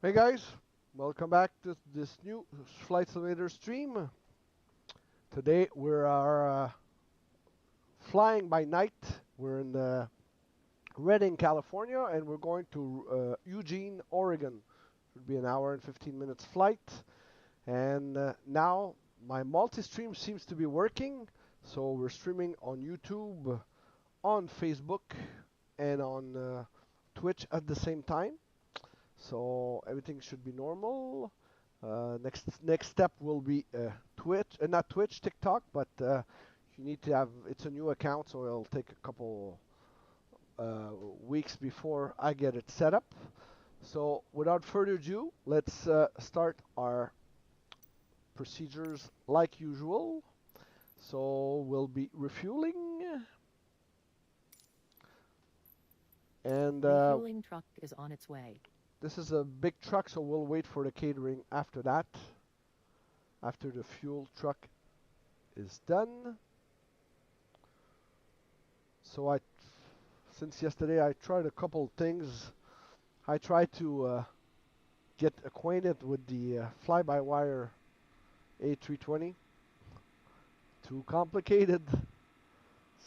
Hey guys, welcome back to this new Flight Simulator stream. Today we are flying by night. We're in Redding, California, and we're going to Eugene, Oregon. Should be an hour and 15 minutes flight. And now my multi-stream seems to be working, so we're streaming on YouTube, on Facebook, and on Twitch at the same time. So everything should be normal. Next step will be Twitch, not Twitch, TikTok, but you need to have. It's a new account, so it'll take a couple weeks before I get it set up. So without further ado, let's start our procedures like usual. So we'll be refueling, and Refueling truck is on its way. this is a big truck, so we'll wait for the catering after that. After the fuel truck is done. So since yesterday, I tried a couple things. I tried to get acquainted with the fly-by-wire A320. Too complicated.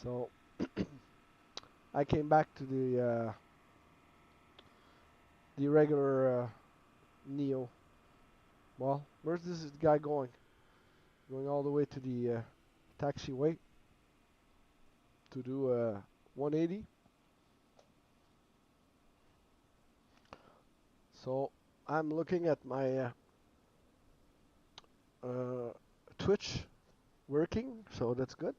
So I came back to the regular Neo. Well, where's this guy going? Going all the way to the taxiway to do 180. So I'm looking at my Twitch working, so that's good.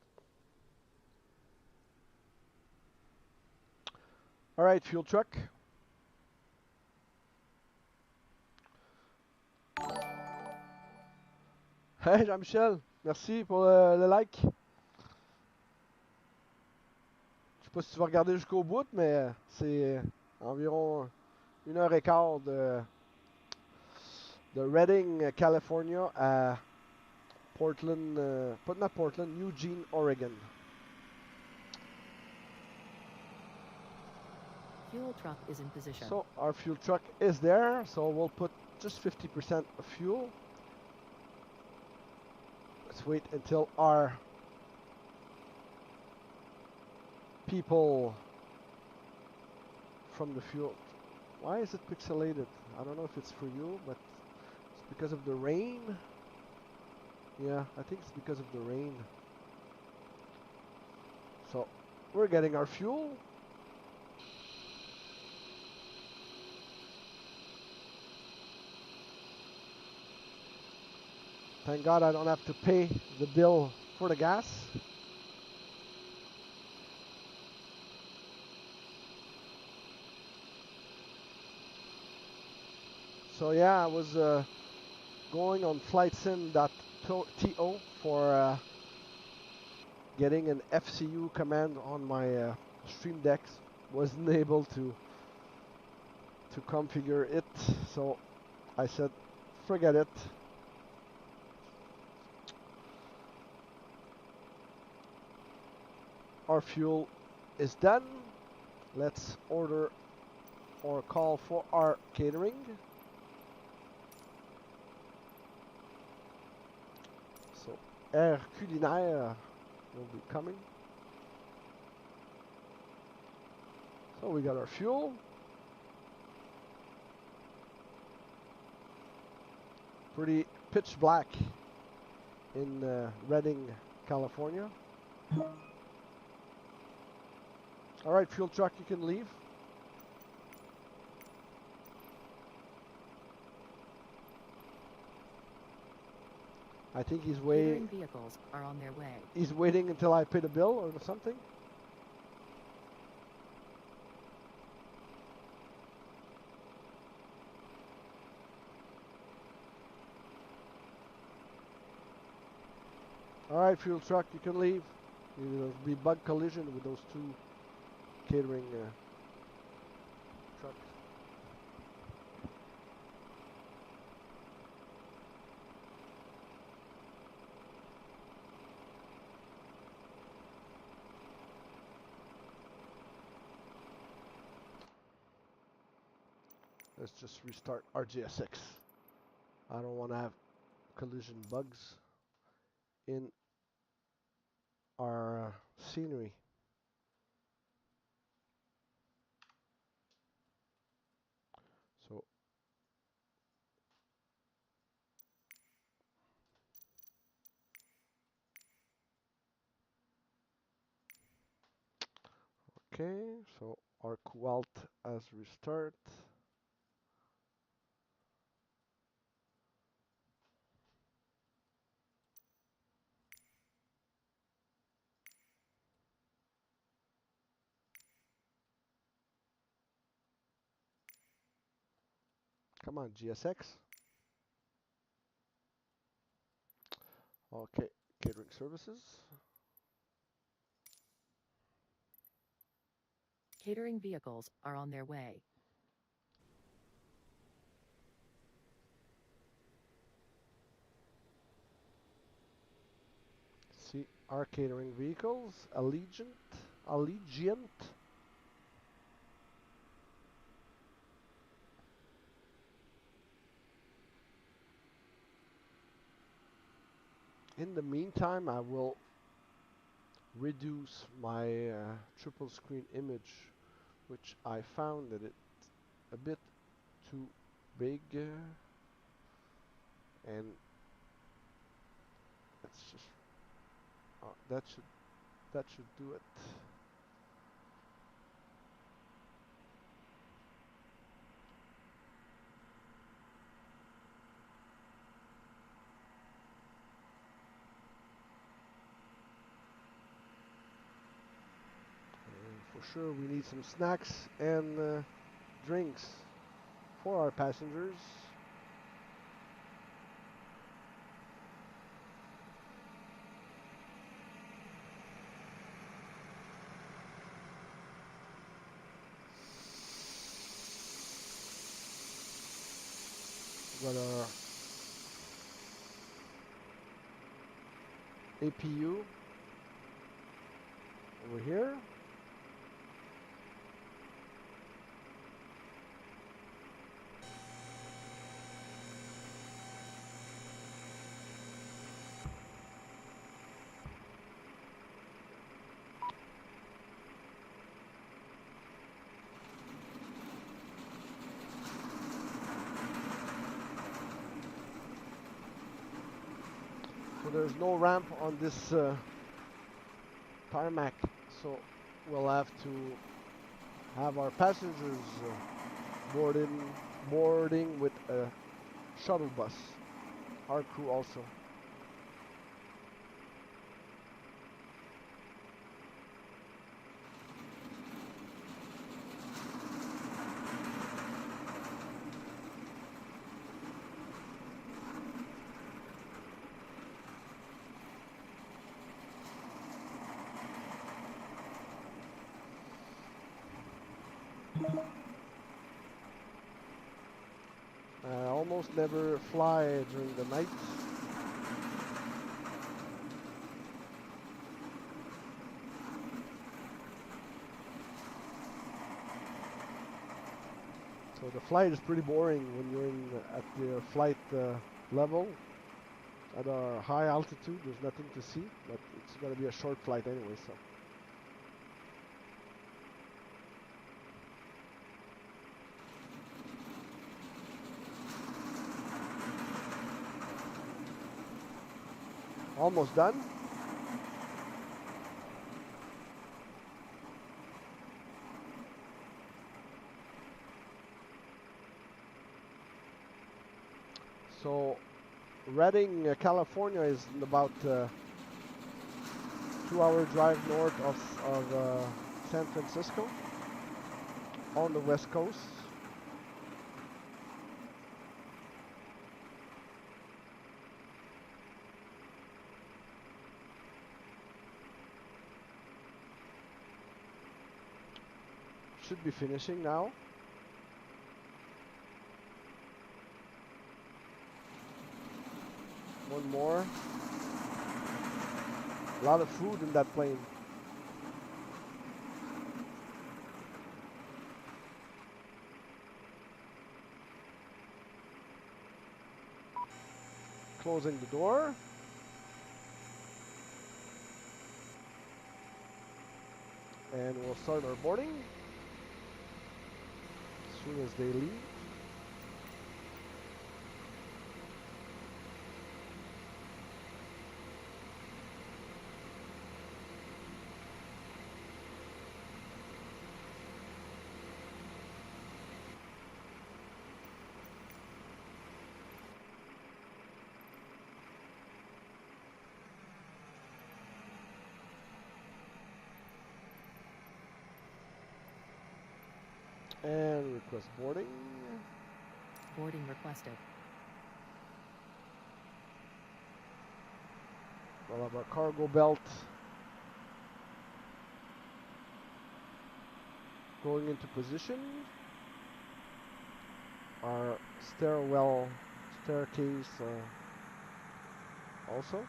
All right, fuel truck. Hey Jean-Michel, merci pour le like. Je sais pas si tu vas regarder jusqu'au bout, mais c'est environ 1 heure et quart de Redding, California à Portland, not Portland, Eugene, Oregon. Fuel truck is in position. So our fuel truck is there, so we'll put just 50% of fuel. Let's wait until our people from the fuel. Why is it pixelated? I don't know if it's for you, but it's because of the rain. Yeah, I think it's because of the rain. So we're getting our fuel. Thank God I don't have to pay the bill for the gas. So yeah, I was going on flightsim.to for getting an FCU command on my Stream Deck. Wasn't able to configure it, so I said, forget it. Our fuel is done. Let's order or call for our catering. So Air Culinaire will be coming. So we got our fuel. Pretty pitch black in Redding, California. All right, fuel truck, you can leave. I think he's waiting. Catering vehicles are on their way. He's waiting until I pay the bill or something. All right, fuel truck, you can leave. There'll be bug collision with those two catering trucks. Let's just restart RGSX. I don't want to have collision bugs in our scenery. So okay, so our QAlt as restart. Come on, GSX. Okay, catering services. Catering vehicles are on their way. See our catering vehicles. Allegiant. In the meantime, I will reduce my triple screen image, which I found that it's a bit too big, and let's just that should do it. And for sure, we need some snacks and drinks for our passengers. Got our APU over here. So there's no ramp on this tarmac, so we'll have to have our passengers boarding with a shuttle bus. Our crew also. I almost never fly during the night. So the flight is pretty boring when you're at the flight level. At a high altitude, there's nothing to see, but it's going to be a short flight anyway, so. Almost done. So Redding, California is about 2-hour drive north of San Francisco on the west coast. Should be finishing now. One more. A lot of food in that plane. closing the door. And we'll start our boarding as soon as they leave. And request boarding. Boarding requested. We'll have our cargo belt going into position. Our staircase also.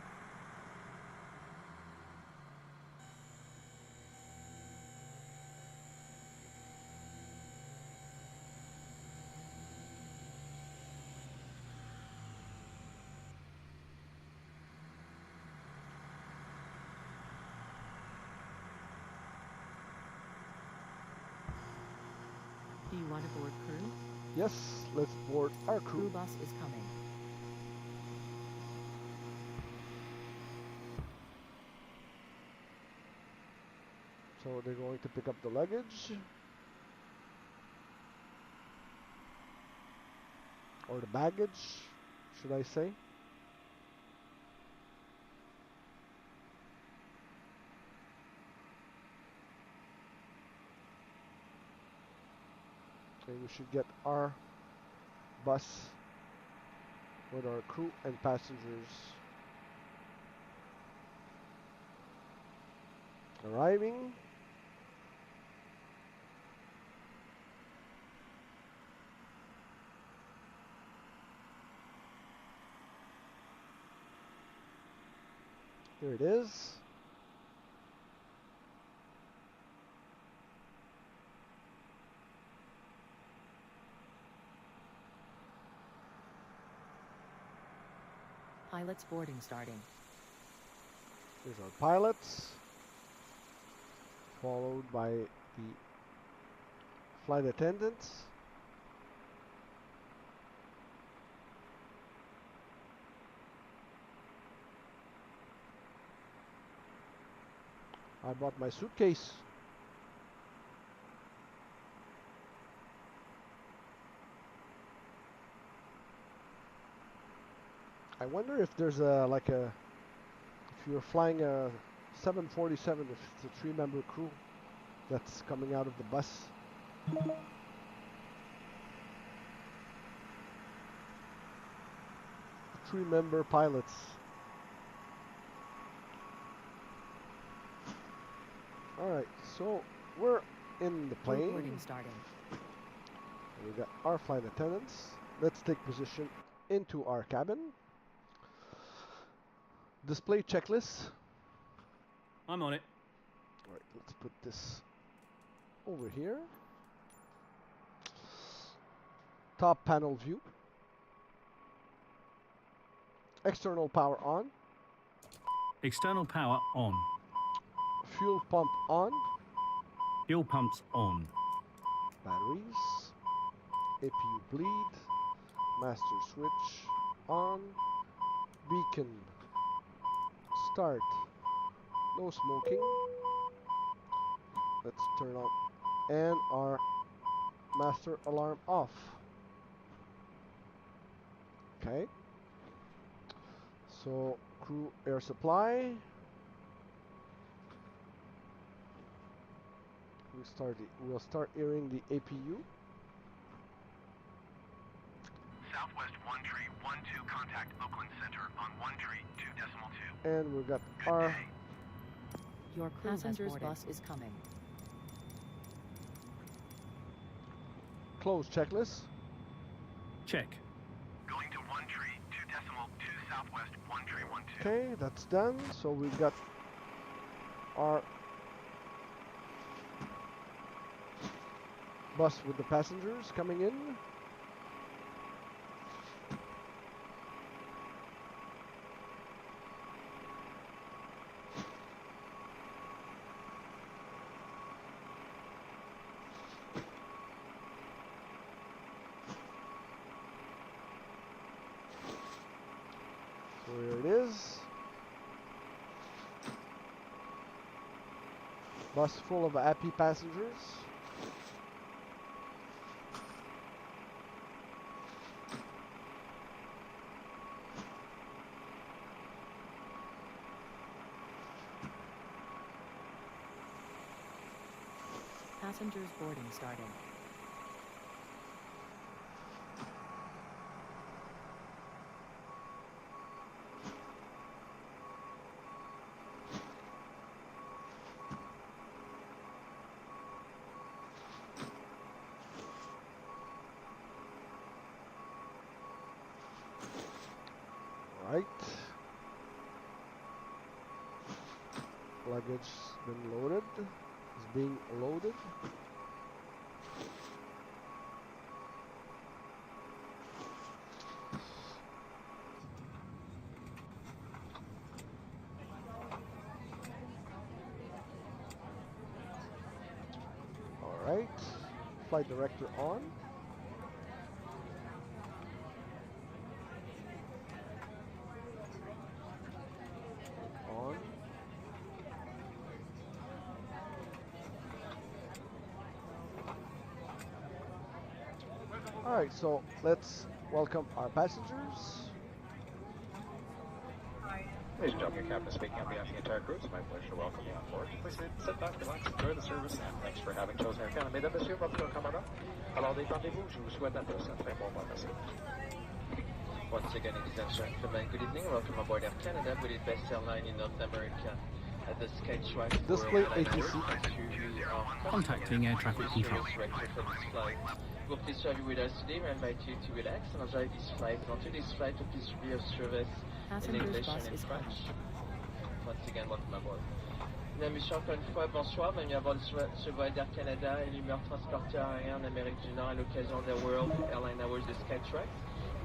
Do you want to board crew? Yes, let's board our crew. Crew bus is coming. So they're going to pick up the luggage. Or the baggage, should I say. And we should get our bus with our crew and passengers arriving. Here it is. Pilots boarding starting. Here's our pilots, followed by the flight attendants. I brought my suitcase. I wonder if there's if you're flying a 747, if it's a 3-member crew that's coming out of the bus. 3-member pilots. Alright, so we're in the plane. Boarding starting. We got our flight attendants. Let's take position into our cabin. Display checklist. I'm on it. Alright, let's put this over here. Top panel view. External power on. External power on. Fuel pump on. Fuel pumps on. Batteries. APU bleed. Master switch on. Beacon. Start. No smoking. Let's turn on. And our master alarm off. Okay. So crew air supply. We'll start airing the APU. Southwest 1312, contact Oakland Center on 13.2.2. And we've got Good our day. Your passengers bus is coming. close checklist. Check. Going to 13.2.2 Southwest 1312. Okay, that's done. So we've got our bus with the passengers coming in. Bus full of happy passengers. Passengers boarding starting. Right. Luggage been loaded. Is being loaded. All right. Flight director on. On. All right, so let's welcome our passengers. Ladies and gentlemen, your captain speaking on behalf of the entire crew. It's my pleasure to welcome you on board. Please sit back, relax, enjoy the service, and thanks for having chosen Air Canada. Mesdames, Messieurs, votre commandant. Alors, détendez-vous, je vous souhaite à tous un très bon vol. Merci. Once again, ladies and gentlemen, good evening. Welcome aboard Air Canada, with the best airline in North America. At the Skytrack Display ATC. Contacting air traffic control. We're pleased to have you with us today. We invite you to relax and enjoy this flight. On today's flight, please be of service in Passengers English bus and in is French. coming. Once again, welcome aboard. Mesdames, Messieurs, encore une fois, bonsoir. Bienvenue à bord de ce vol d'Air Canada et l'humeur transporteur aérien en Amérique du Nord à l'occasion des World Airline Hours de Skytrack.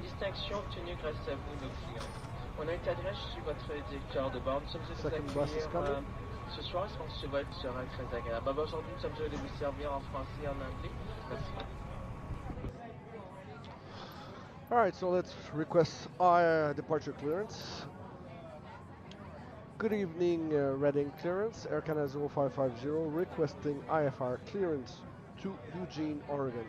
Distinction obtenue grâce à vous, nos clients. Mon nom est Adrien, je suis votre directeur de bord. Nous sommes heureux de Second vous bus is accueillir coming. ce soir. Je pense que ce vol sera très agréable. Aujourd'hui, nous sommes heureux de vous servir en français et en anglais. Merci. All right, so let's request our departure clearance. Good evening, Reading clearance, Air Canada 0550, requesting IFR clearance to Eugene, Oregon.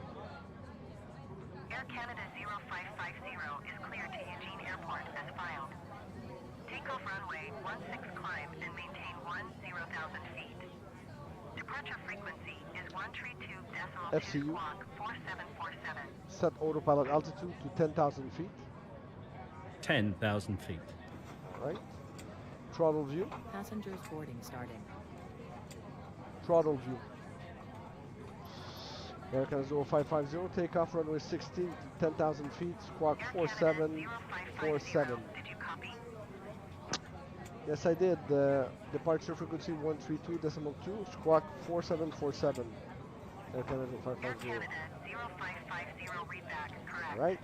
Air Canada 0550 is cleared to Eugene Airport as filed. Takeoff runway 16 climb and maintain 10,000 feet. Departure frequency is 132.2 FCU. squawk 4747. Set autopilot altitude to 10,000 feet. 10,000 feet. All right. Throttle view. Passengers boarding starting. Throttle view. Air Canada 0550, takeoff runway 16 to 10,000 feet, squawk Air Canada 4747. Did you copy? Yes, I did. Departure frequency 132.2, squawk 4747. Air Canada Air 0550. Canada 0550 readback, correct. All right.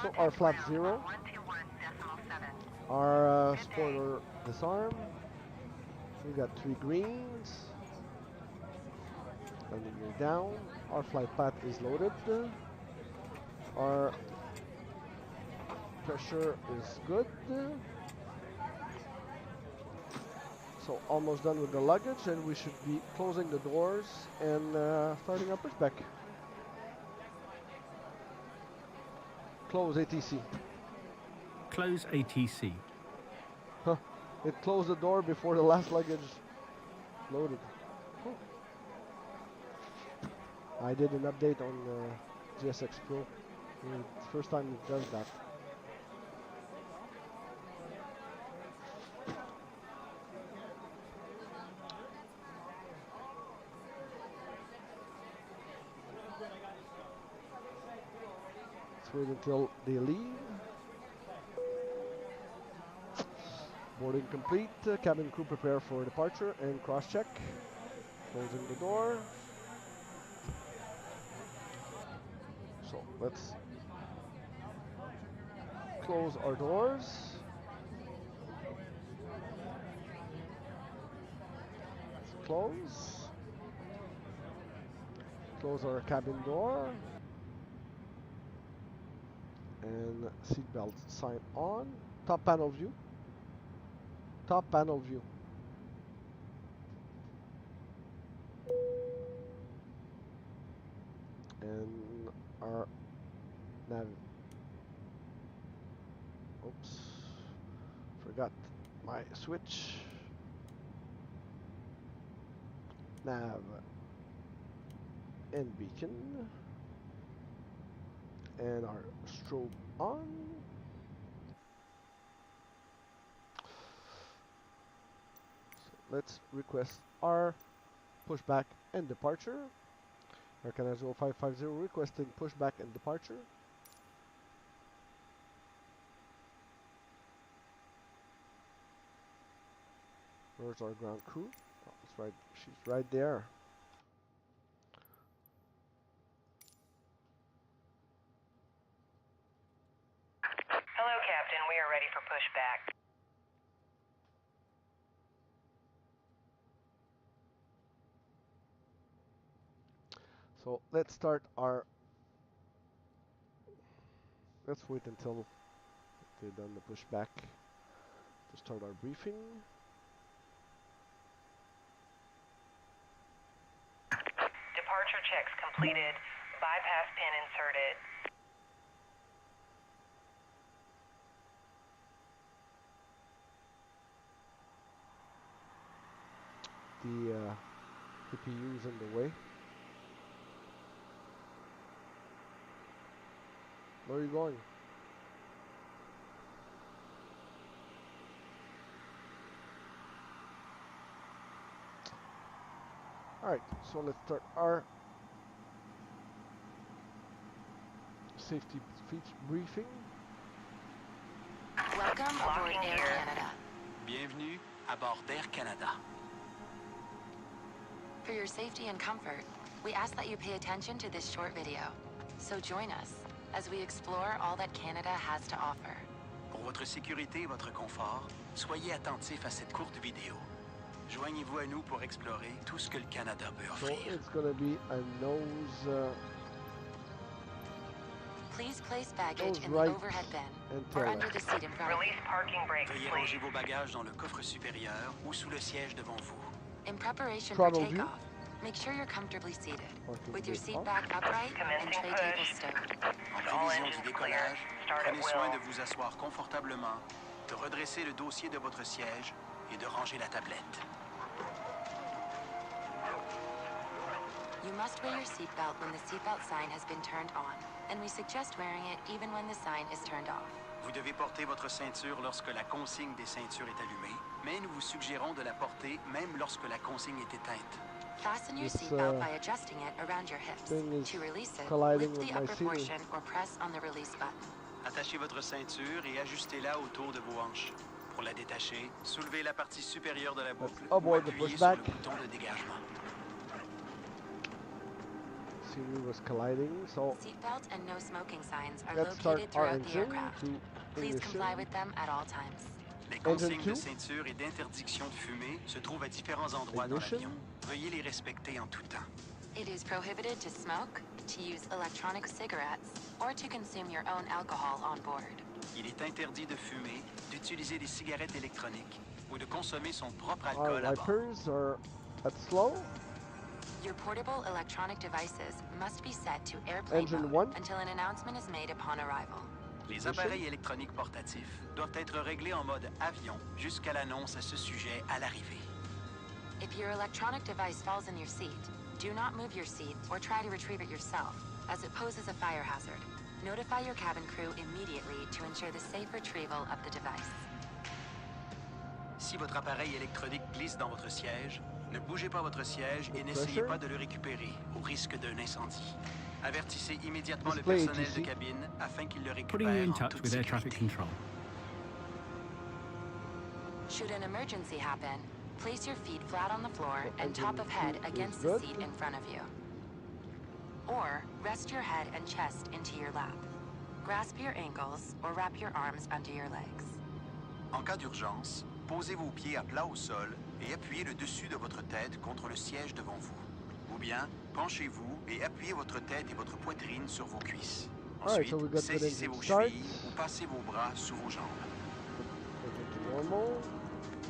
So Contact our flap ground 0, 121.7. our spoiler disarm. We got 3 greens. Landing gear down. Our flight path is loaded. Our pressure is good. So almost done with the luggage, and we should be closing the doors and starting our pushback. Close ATC. Close ATC. Huh. It closed the door before the last luggage loaded. Huh. I did an update on GSX Pro. First time it does that. Let's wait until they leave. Boarding complete. Cabin crew prepare for departure and cross-check. Closing the door. So let's close our doors. Let's close. Close our cabin door. And seatbelt sign on. Top panel view. Top panel view. And our nav. Oops, forgot my switch. Nav and beacon, and our strobe on. So let's request our pushback and departure. Air Canada 0550 requesting pushback and departure. Where's our ground crew? Oh, it's right. She's right there. Hello, Captain. We are ready for pushback. So let's start our. Let's wait until they're done the pushback to start our briefing. Departure checks completed. Bypass pin inserted. The CPU is in the way. Where are you going? Alright, so let's start our safety feature briefing. Welcome aboard Air Canada. Bienvenue à bord d'Air Canada. For your safety and comfort, we ask that you pay attention to this short video. So join us as we explore all that Canada has to offer. Pour votre sécurité et votre confort, soyez attentifs à cette courte vidéo. Joignez-vous à nous pour explorer tout ce que le Canada peut So offrir. it's gonna be a nose. Please place baggage in right the overhead bin and or tail under left. the seat in front of you. Release parking brakes, Veuillez please. ranger vos bagages dans le coffre supérieur ou sous le siège devant vous. In preparation Throttle for view. takeoff, make sure you're comfortably seated, Parking with your brake seat off. back upright and Commencing tray table push. stowed. En All prévision engines du clear. décollage, Start at prenez soin will. de vous asseoir confortablement, de redresser le dossier de votre siège et de ranger la tablette. You must wear your seatbelt when the seatbelt sign has been turned on, and we suggest wearing it even when the sign is turned off. Vous devez porter votre ceinture lorsque la consigne des ceintures est allumée, mais nous vous suggérons de la porter même lorsque la consigne est éteinte. Fasten your This, seatbelt by adjusting it around your hips. thing is To release it, colliding lift with the my upper scenery. portion or press on the release button. Attachez votre ceinture et ajustez-la autour de vos hanches. Pour la détacher, soulevez la partie supérieure de la boucle ou aboard the appuyez sur le pushback. bouton de dégagement. Scenery was colliding, so Seatbelt and no smoking signs are let's start located our throughout the engine aircraft. to Please ignition. comply with them at all times. Les consignes de two. ceinture et d'interdiction de fumer se trouvent à différents endroits dans Ignition. l'avion. Veuillez les respecter en tout temps. It is prohibited to smoke, to use electronic cigarettes, or to consume your own alcohol on board. Il est interdit de fumer, d'utiliser des cigarettes électroniques ou de consommer son propre Our alcool à bord. wipers are at slow. Your portable electronic devices must be set to airplane Engine mode one. until an announcement is made upon arrival. Les Ignition. appareils électroniques portatifs doivent être réglés en mode avion jusqu'à l'annonce à ce sujet à l'arrivée. If your electronic device falls in your seat, do not move your seat or try to retrieve it yourself, as it poses a fire hazard. Notify your cabin crew immediately to ensure the safe retrieval of the device. Si votre appareil électronique glisse dans votre siège, ne bougez pas votre siège et The n'essayez pressure. pas de le récupérer au risque d'un incendie. Avertissez immédiatement le Display personnel de ATC. cabine afin qu'il le Putting you récupère in en touch toute with air sécurité. traffic control. Should an emergency happen, place your feet flat on the floor So and top engine of head two is against the good. seat in front of you. Or rest your head and chest into your lap. Grasp your ankles or wrap your arms under your legs. En cas d'urgence, posez vos pieds à plat au sol et appuyez le dessus de votre tête contre le siège devant vous. Ou bien, penchez-vous et appuyez votre tête et votre poitrine sur vos cuisses. Alright, Ensuite, so we got good saisissez engine vos start. chevilles ou passez vos bras sous vos jambes. Engine to normal.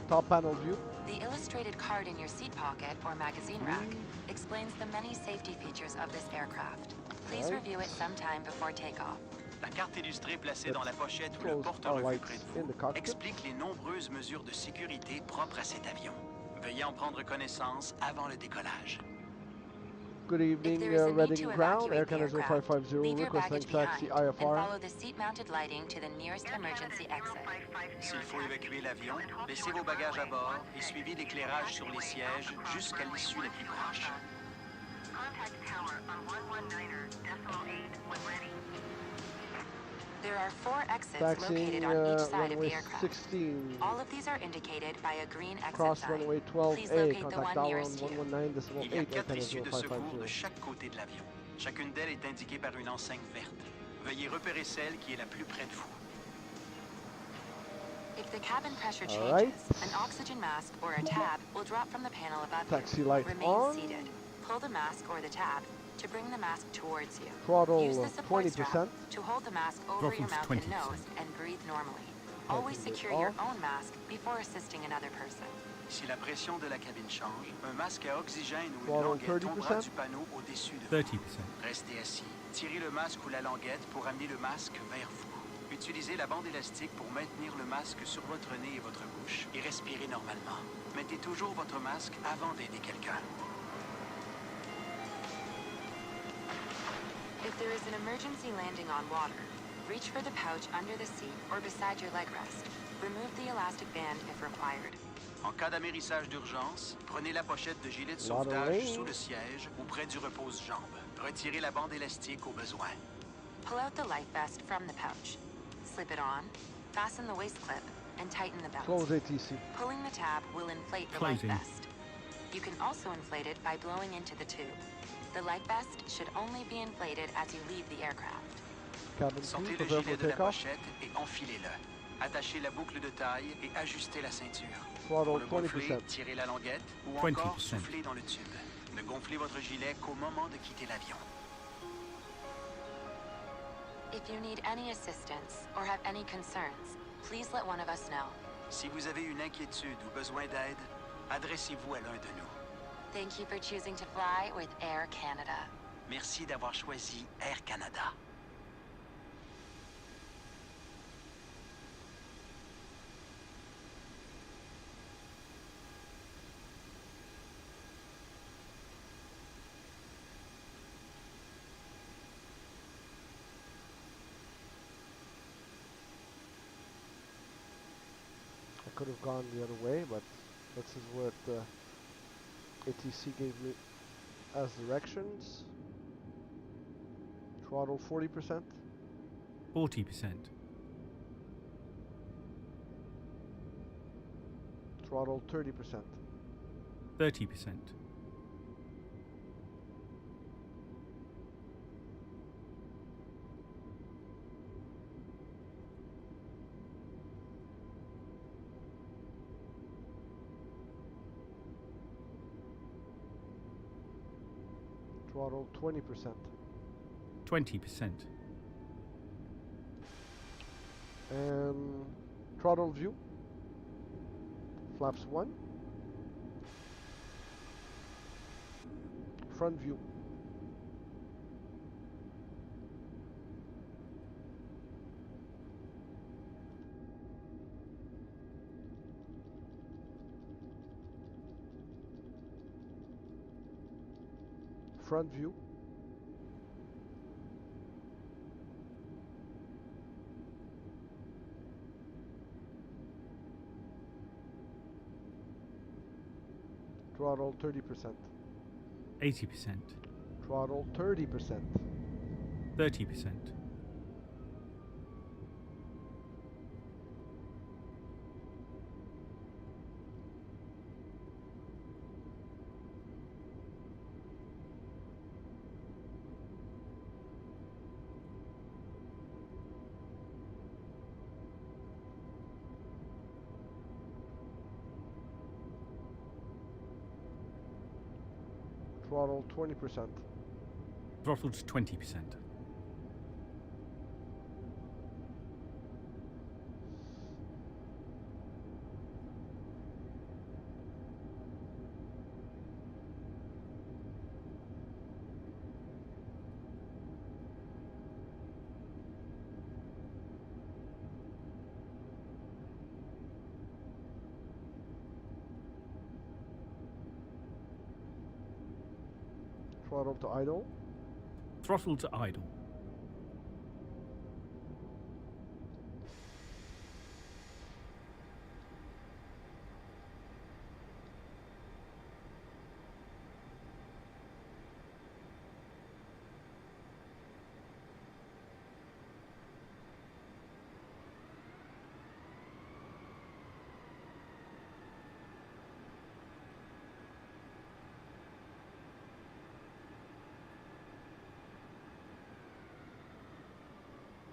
Top panel view. The illustrated card in your seat pocket or magazine rack explains the many safety features of this aircraft. Please Alright. review it sometime before takeoff. La carte illustrée placée Let's dans la pochette ou le close our porte-revue lights près de in vous the cockpit. explique les nombreuses mesures de sécurité propres à cet avion. Veuillez en prendre connaissance avant le décollage. Good If evening, there is a need Reading to Ground, Air evacuate the Canada aircraft, 0550, leave your requesting baggage taxi behind and IFR. follow the seat-mounted lighting to the nearest emergency exit. S'il faut évacuer l'avion, laissez vos bagages à bord et suivez l'éclairage sur les sièges jusqu'à l'issue la plus proche. Contact tower on 119.8 when ready. There are 4 exits Taxiing located on each side of runway the aircraft. 16. All of these are indicated by a green exit Cross sign. runway Please 12A, locate the contact one tower on nearest you. 119.8 Il y a Air 4 Canada issues de secours de 0550. chaque côté de l'avion. Chacune d'elles est indiquée par une enseigne verte. Veuillez repérer celle qui est la plus près de vous. If the cabin pressure Alright. changes, an oxygen mask or a tab will drop from the panel above Taxi you. light Remain on. seated. Pull the mask or the tab to bring the mask towards you. Throttle Use the support 20%. strap to hold the mask over your Throttle's mouth and 20%. nose and breathe normally. Always Taking it secure your off. own mask before assisting another person. Si la pression de la cabine change, un masque à oxygène ou une Throttle languette 30%. tombera du panneau au-dessus de vous. 30%. Restez assis. Tirez le masque ou la languette pour amener le masque vers vous. Utilisez la bande élastique pour maintenir le masque sur votre nez et votre bouche et respirez normalement. Mettez toujours votre masque avant d'aider quelqu'un. If there is an emergency landing on water, reach for the pouch under the seat or beside your leg rest. Remove the elastic band if required. En cas d'amérissage d'urgence, prenez la pochette de gilet de Lot of sauvetage rain. sous le siège ou près du repose-jambe. Retirez la bande élastique au besoin. Pull out the life vest from the pouch. Slip it on, fasten the waist clip, and tighten the belt. Close ATC. Pulling the tab will inflate the life Closing. vest. You can also inflate it by blowing into the tube. The life vest should only be inflated as you leave the aircraft. Cabin crew, Sortez le prepare gilet for de la takeoff. pochette et enfilez-le. Attachez la boucle de taille et ajustez la ceinture. Throttle Pour le gonfler, 20%. tirez la languette ou 20%. encore soufflez dans le tube. Ne gonflez votre gilet qu'au moment de quitter l'avion. If you need any assistance or have any concerns, please let one of us know. Si vous avez une inquiétude ou besoin d'aide, adressez-vous à l'un de nous. Thank you for choosing to fly with Air Canada. Merci d'avoir choisi Air Canada. I could have gone the other way, but this is what ATC gave me as directions. Throttle 40%. 40%. Throttle 30%. 30%. Throttle 20%. 20%. And throttle view. Flaps 1. Front view. Front view. Throttle 30%. 80%. Throttle 30%. 30%. Throttle 20%. Throttled 20%. Throttle to idle. Throttle to idle.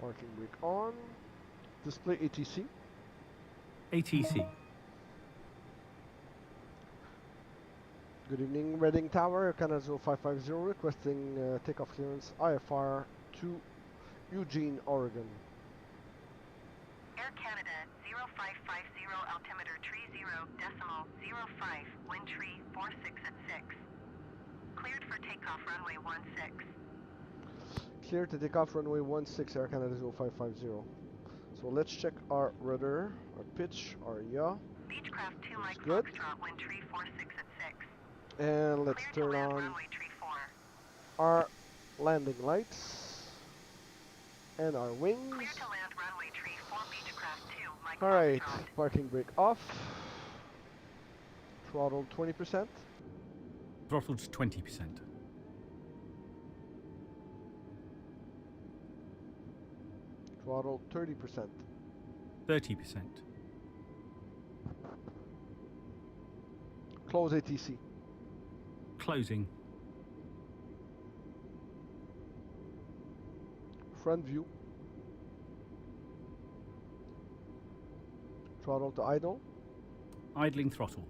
Parking brake on. Display ATC. ATC. Good evening, Reading Tower, Air Canada 0550, requesting takeoff clearance IFR to Eugene, Oregon. Air Canada 0550, altimeter 30.05, wind tree 46 at 6. Cleared for takeoff runway 16. Clear to take off runway 16, Air Canada 0550. So let's check our rudder, our pitch, our yaw. Beechcraft 2 Mike good. Foxtrot, wind tree 46 at 6. And let's Clear to turn land on runway tree 4. our landing lights and our wings. Clear to land runway tree 4, Beechcraft 2 Mike Alright, Foxtrot. parking brake off. Throttle 20%. Throttled to 20%. Throttle 30%. 30%. Close ATC. Closing. Front view. Throttle to idle. Idling throttle.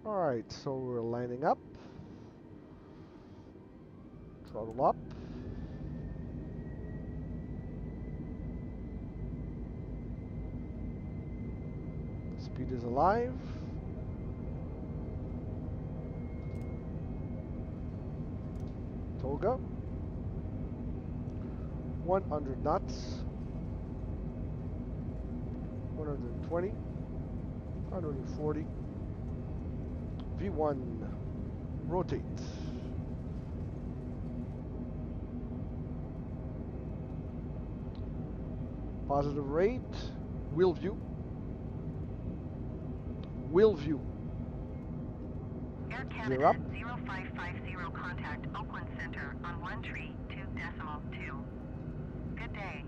Alright, so we're lining up. Throttle up. Speed is alive. Toga. 100 knots. 120. 140. V1. Rotate. Positive rate. Wheel view. Wheel view. Air Gear up. Canada 0550, contact Oakland Center on 132.2. Good day.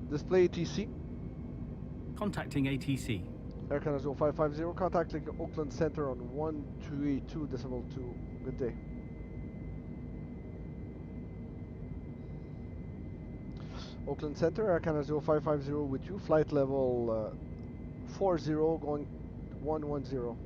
Display ATC. Contacting ATC. Air Canada 0550, contacting Oakland Center on 128.2. Good day. Oakland Center, Air Canada 0550 with you. Flight level 40 going 110.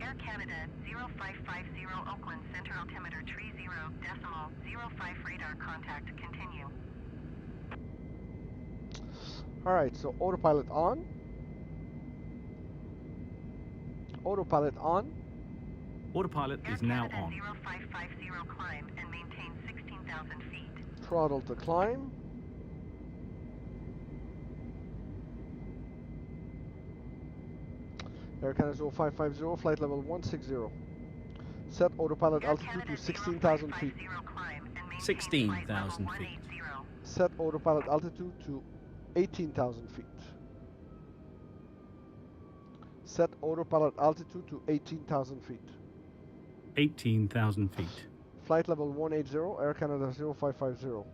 Air Canada 0550, Oakland Center, altimeter 30.05 radar contact. Continue. Alright, so autopilot on. Autopilot on. Autopilot Air is now Canada on. 0550, climb and maintain 16,000 feet. Throttle to climb. Air Canada 0550, flight level 160. Set autopilot Air altitude Canada to 16,000 feet. 0550, climb and maintain 16,000 flight level feet. 180. Set autopilot altitude to 18,000 feet. Set autopilot altitude to 18,000 feet. 18,000 feet. Flight level 180, Air Canada 0550.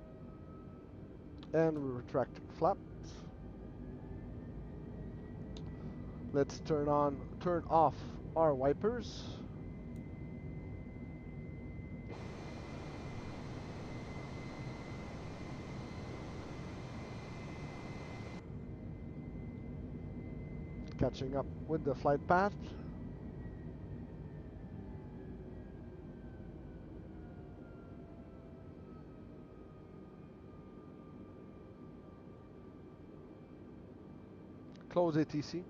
And we retract flaps. Let's turn off our wipers. Catching up with the flight path. Close ATC.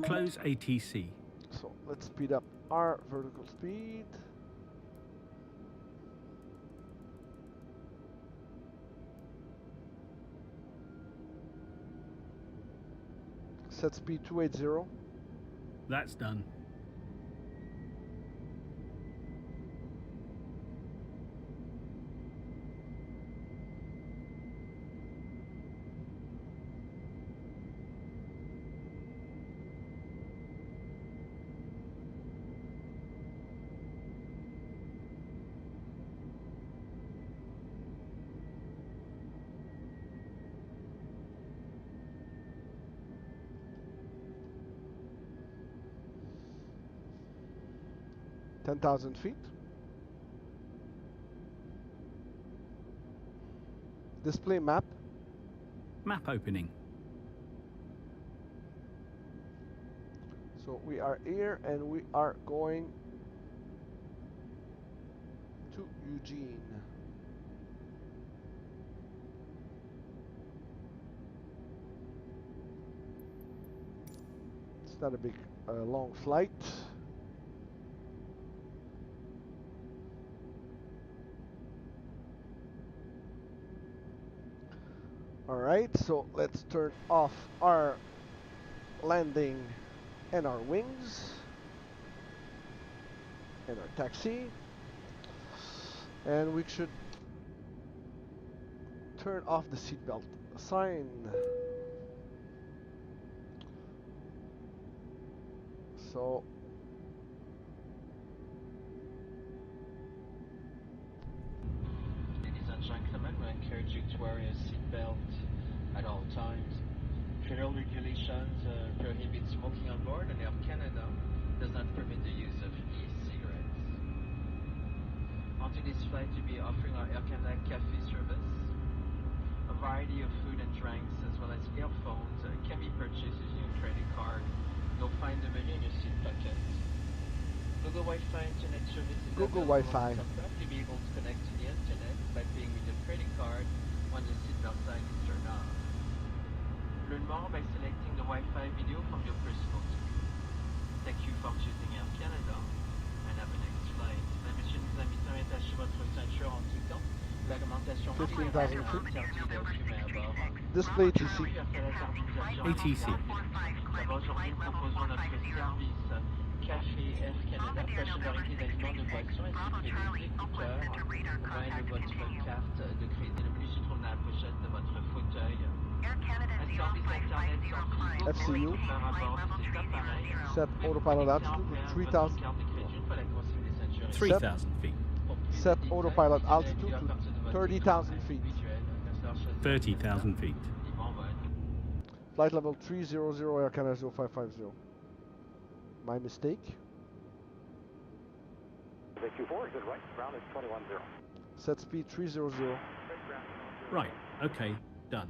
Close ATC. So let's speed up our vertical speed. Set speed 280. That's done. Ten thousand feet. Display map. Map opening. So we are here and we are going to Eugene. It's not a big long flight. Alright, so let's turn off our landing and our wings and our taxi, and we should turn off the seatbelt sign. So ladies and gentlemen, we encourage you to wear a seatbelt at all times. Federal regulations prohibit smoking on board, and Air Canada does not permit the use of e-cigarettes. On today's flight, we'll be offering our Air Canada cafe service. A variety of food and drinks, as well as earphones, can be purchased using a credit card. You'll find the menu in your seat pocket. Google Wi-Fi internet service is Google available Wi-Fi. on this aircraft. You'll be able to connect to the internet by paying with your credit card when the seatbelt sign is turned on. Learn more by selecting the Wi-Fi video from your personal screen. Thank you for choosing Air Canada, and have a nice flight. Mesdames, Messieurs, nous invitons à attacher votre ceinture en tout temps. L'augmentation 15,000 feet. interdit de fumer à bord. Display ATC. ATC. D'abord, aujourd'hui, nous proposons notre service Café Air Canada, prochaine variété d'aliments, de boissons, ainsi que des écouteurs au moyen de votre carte de crédit. Le menu se trouve dans la pochette de votre fauteuil. Un service Internet sans fibre FCU. offert à bord de cet appareil. Set autopilot altitude to 3,000. Votre carte de crédit une fois la consigne des ceintures. 3,000 feet. Pour plus de Set détails, autopilot visualisez altitude la vidéo à to partir de votre 30,000 écran feet. individuel. Merci d'avoir choisi 30,000 feet. et bon vol. Flight level 300 Air Canada 0550. My mistake. Q4, good right, ground is 21-0. Set speed 300. Right, okay, done.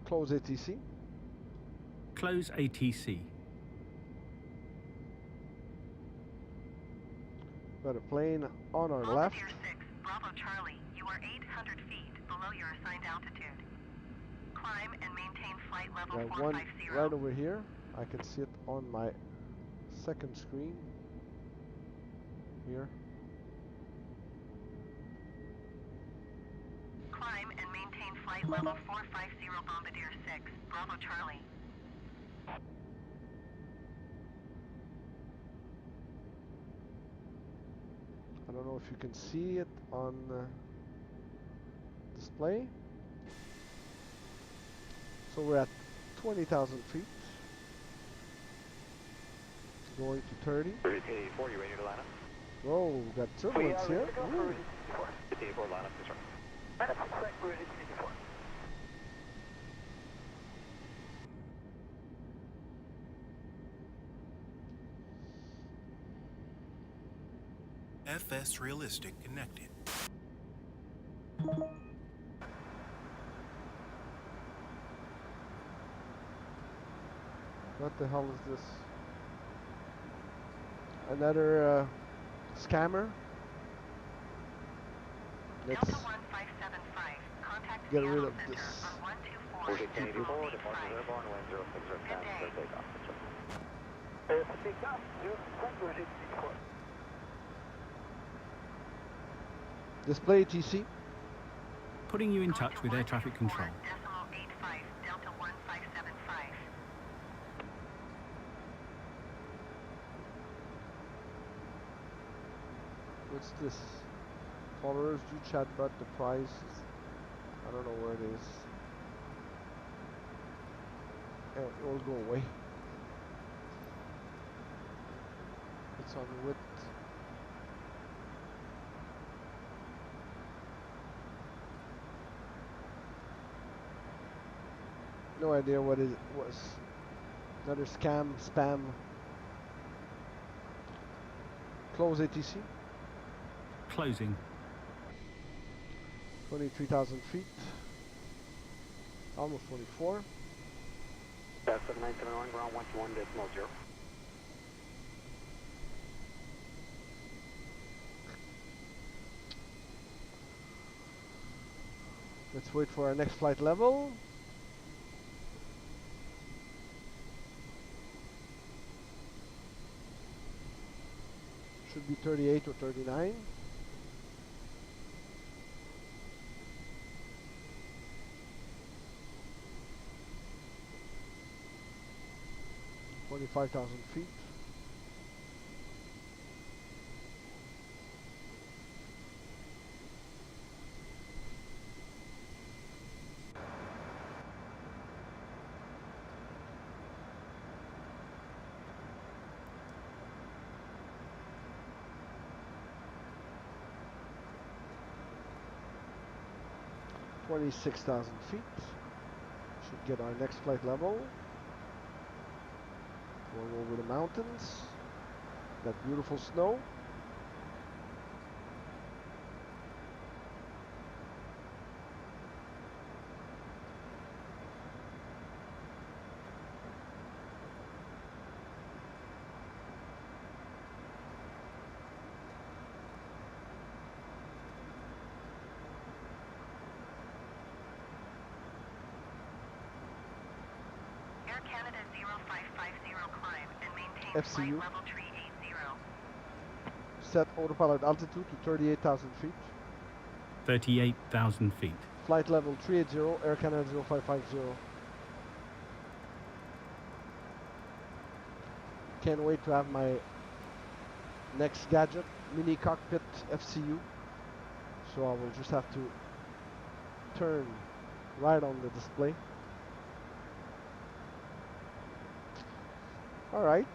Close ATC. Close ATC. Got a plane on our left. Bombardier 6, Bravo Charlie, you are 800 feet below your assigned altitude. Climb and maintain flight level Got one 450. right over here. I can see it on my second screen. Here. Climb and maintain flight level 450 Bombardier 6, Bravo Charlie. I don't know if you can see it on display. So we're at 20,000 feet. Going to 30. 4, you ready to line up? Whoa, we got turbulence here. Ooh. 4 line up, yes, sir. FS Realistic connected. What the hell is this? Another scammer. Let's Delta 1575, contact get Seattle rid of Center this. on 124 Good day. Display ATC. Putting you in touch with air traffic control. Delta 1575. What's this? Followers do chat about the price. I don't know where it is. It will go away. It's on width. No idea what it was. Another scam, spam. Close ATC. Closing. 23,000 feet. Almost 24. FS2020, ground 121.0. Let's wait for our next flight level. Should be 38 or 39. $25,000 feet. $26,000 feet. Should get our next flight level. Going over the mountains. That beautiful snow. Air Canada 0550, climb and maintain FCU. flight level 380. Set autopilot altitude to 38,000 feet. 38,000 feet. Flight level 380, Air Canada 0550. Can't wait to have my next gadget, mini cockpit FCU. So I will just have to turn right on the display. All right.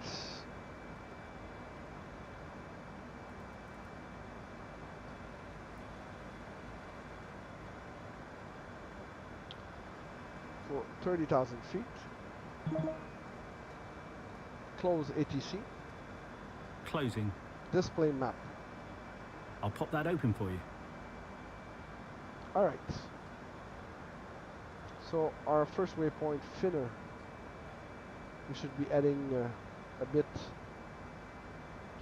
For 30,000 feet. Close ATC. Closing. Display map. I'll pop that open for you. All right. So our first waypoint, Finner. We should be adding a bit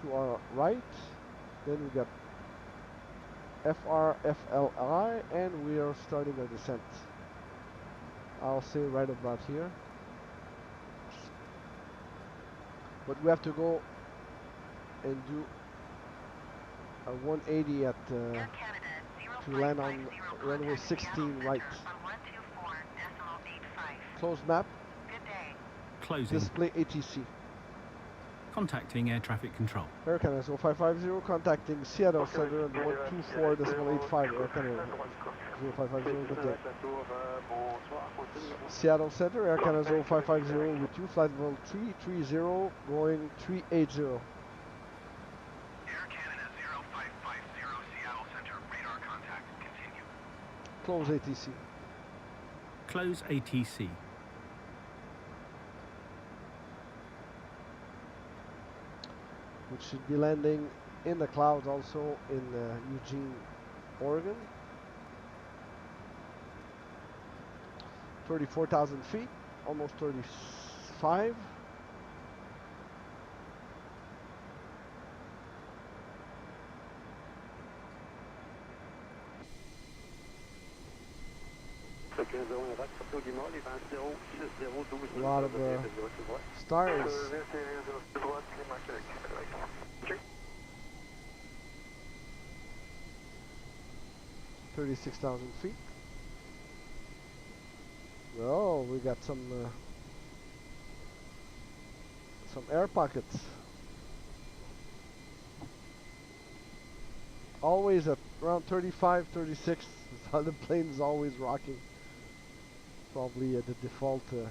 to our right. Then we got FR, FLI, and we are starting our descent. I'll say right about here. But we have to go and do a 180 at Air Canada to land on 0550, runway contact 16 Seattle right. Center on 124.85. Closed map. Good day. Closing. Display ATC. Contacting air traffic control. Air Canada 0550 contacting Seattle Center on 124.85. Air Canada 0550. Good day. Seattle Center, Air Canada 0550 with you, flight level 330 going 380. Air Canada 0550, Seattle Center, radar contact, continue. Close ATC. Close ATC. Which should be landing in the clouds also in Eugene, Oregon. 34,000 feet, almost 35. A lot of stars. 36,000 feet. Oh, we got some air pockets. Always at around 35, 36. The plane is always rocking. Probably the default. Seattle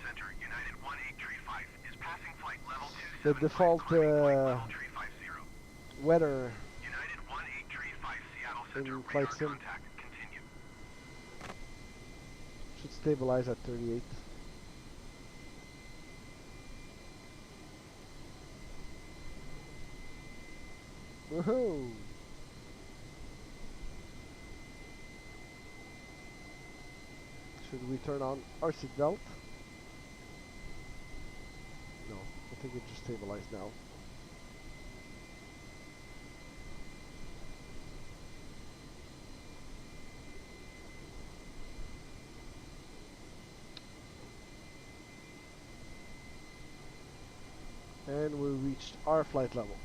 Center, United 1835 is passing flight level 27. The default weather United 1835 Seattle Center, in flight radar sim contact, continue. should stabilize at 38. Woohoo! Should we turn on our seatbelt? No, I think it just stabilized now. And we reached our flight level.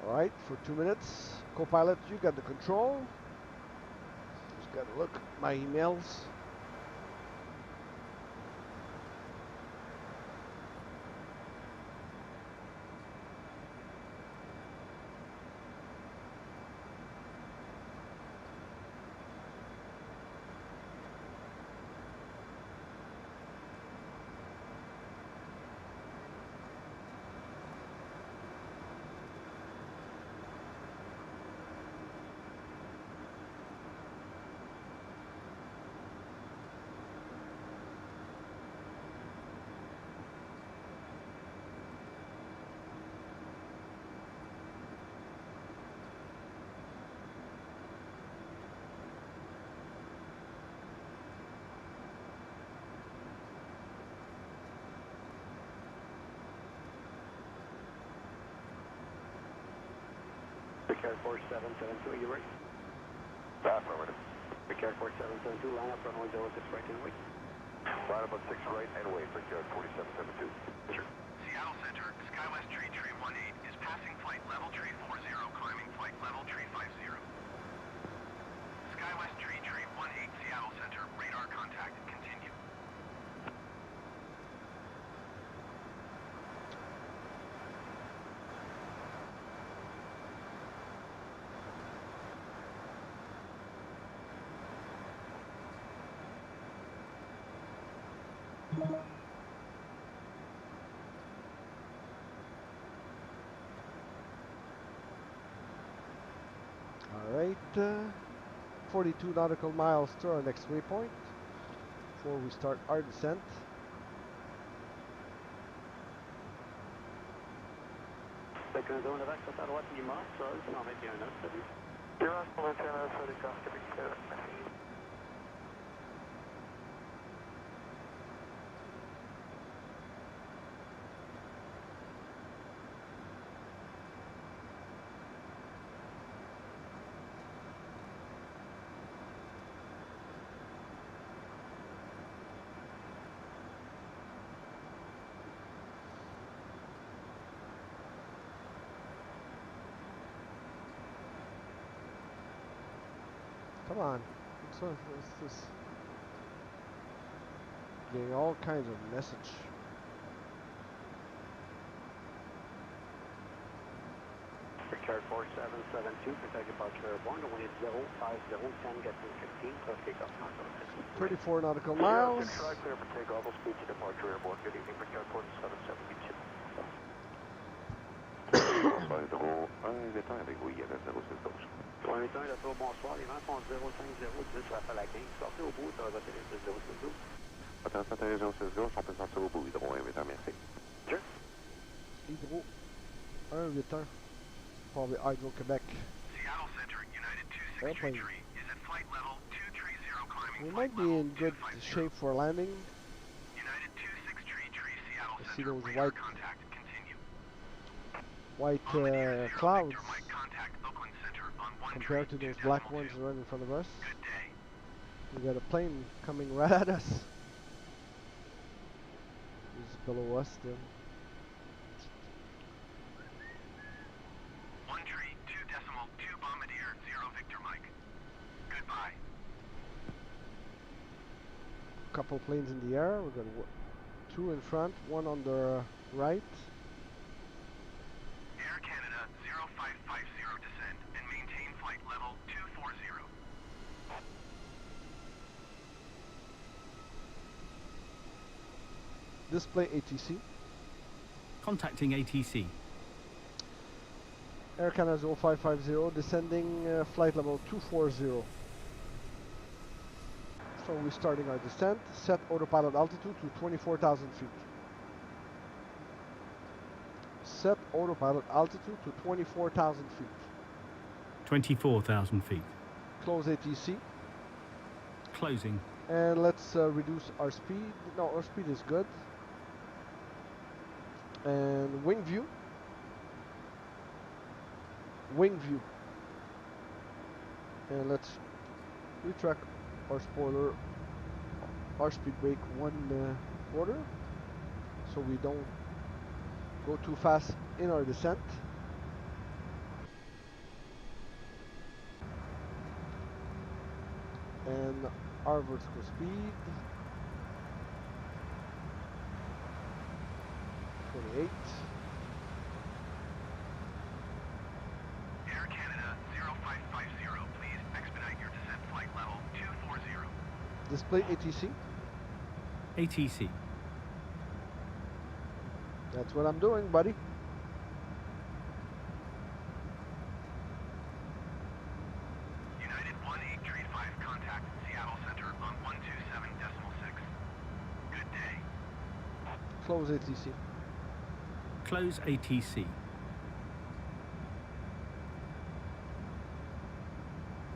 Alright, for 2 minutes. Co-pilot, you got the control. Just gotta look at my emails. Airport 772, are you ready? Affirmative. Airport 772, line up runway 06 right and wait. Line up on 6 right and wait for Airport 772. Seattle Center, Skywest Tree 318 is passing flight level tree 40, climbing flight level tree 50. Skywest Tree 318, Seattle Center, radar contact, continue. Alright, 42 nautical miles to our next waypoint before we start our descent. Zone of access à droite, Lima, sol, 121 nœuds, salut. Lima, 121 nœuds, salut, Québec, Come on. What's this? Getting all kinds of message. Airport 772, protect departure airborne, the wind is 050, 10, get to 15, plus takeoff, 34 nautical miles. Try clear for takeoff, speed to departure airborne, good evening, Airport 772. Bonsoir, Hydro 1, étant avec vous, ILS 06 gauche. 1 étant, Hydro, bonsoir, les vents sont 050, 10, rafale à 15, sortez au bout, ça va atterrir 06 gauche. Attention, atterrir 06 gauche, on peut sortir au bout, Hydro 1, étant, merci. Sure. Hydro 1, 8 probably Hydro Quebec. Seattle Center, United 2633 is at flight level 230, climbing We flight might be level in good 250. shape for landing. United 2633, Seattle I see Center, those radar white contact, continue. white Bombardier Zero clouds Victor Mike, contact Oakland Center on compared to those black ones 132.2. right in front of us. Good day. We got a plane coming right at us. It's below us still. 132.2 Bombardier Zero Victor Mike. Goodbye. Couple planes in the air. We're got two in front, one on the right. Air Canada 0550 descend and maintain flight level 240. Display ATC. Contacting ATC. Air Canada 0550 descending flight level 240. So we're starting our descent. Set autopilot altitude to 24,000 feet. Set autopilot altitude to 24,000 feet. 24,000 feet. Close ATC. Closing. And let's reduce our speed. No, our speed is good. And wing view. Wing view. And let's retract our spoiler, our speed brake 1/4, so we don't go too fast in our descent. And our vertical speed 28. Air Canada 0550, please expedite your descent flight level 240. Display ATC. ATC. That's what I'm doing, buddy. United 1835, contact Seattle Center on 127.6. Good day. Close ATC. Close ATC.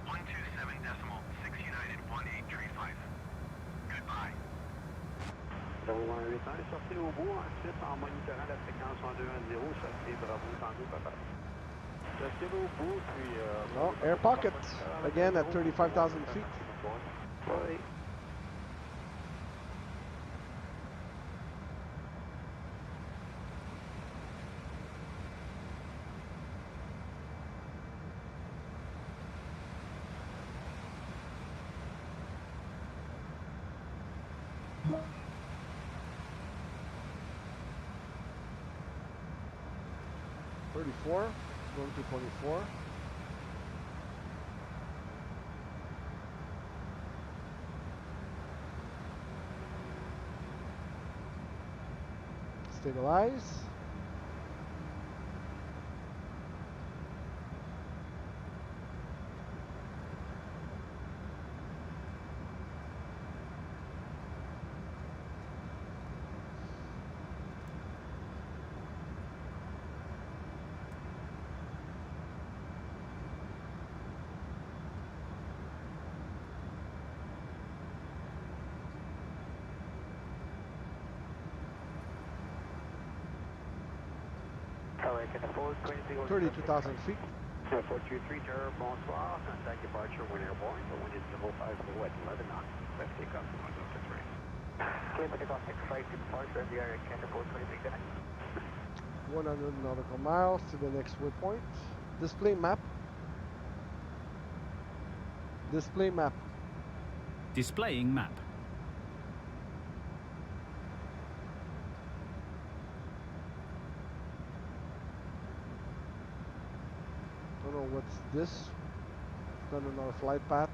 127.6 United 1835. Goodbye. Sortez au bout, ensuite en monitorant la fréquence en 210, sortez Bravo Tango Papa. Sortez au bout, puis... Oh, air pocket. Again at 35,000 feet. Oui. Going to 24. Stabilize. Tower, can afford 32,000 feet. 423 Tower, bonsoir. Contact departure when airborne. The wind is 050 at 11 knots. Left takeoff from 103. Okay, takeoff next flight to departure in the area, Canada 423 Quebec. 100 nautical miles to the next waypoint. Display map. Display map. Displaying map. Don't know what's this. It's not in our flight path.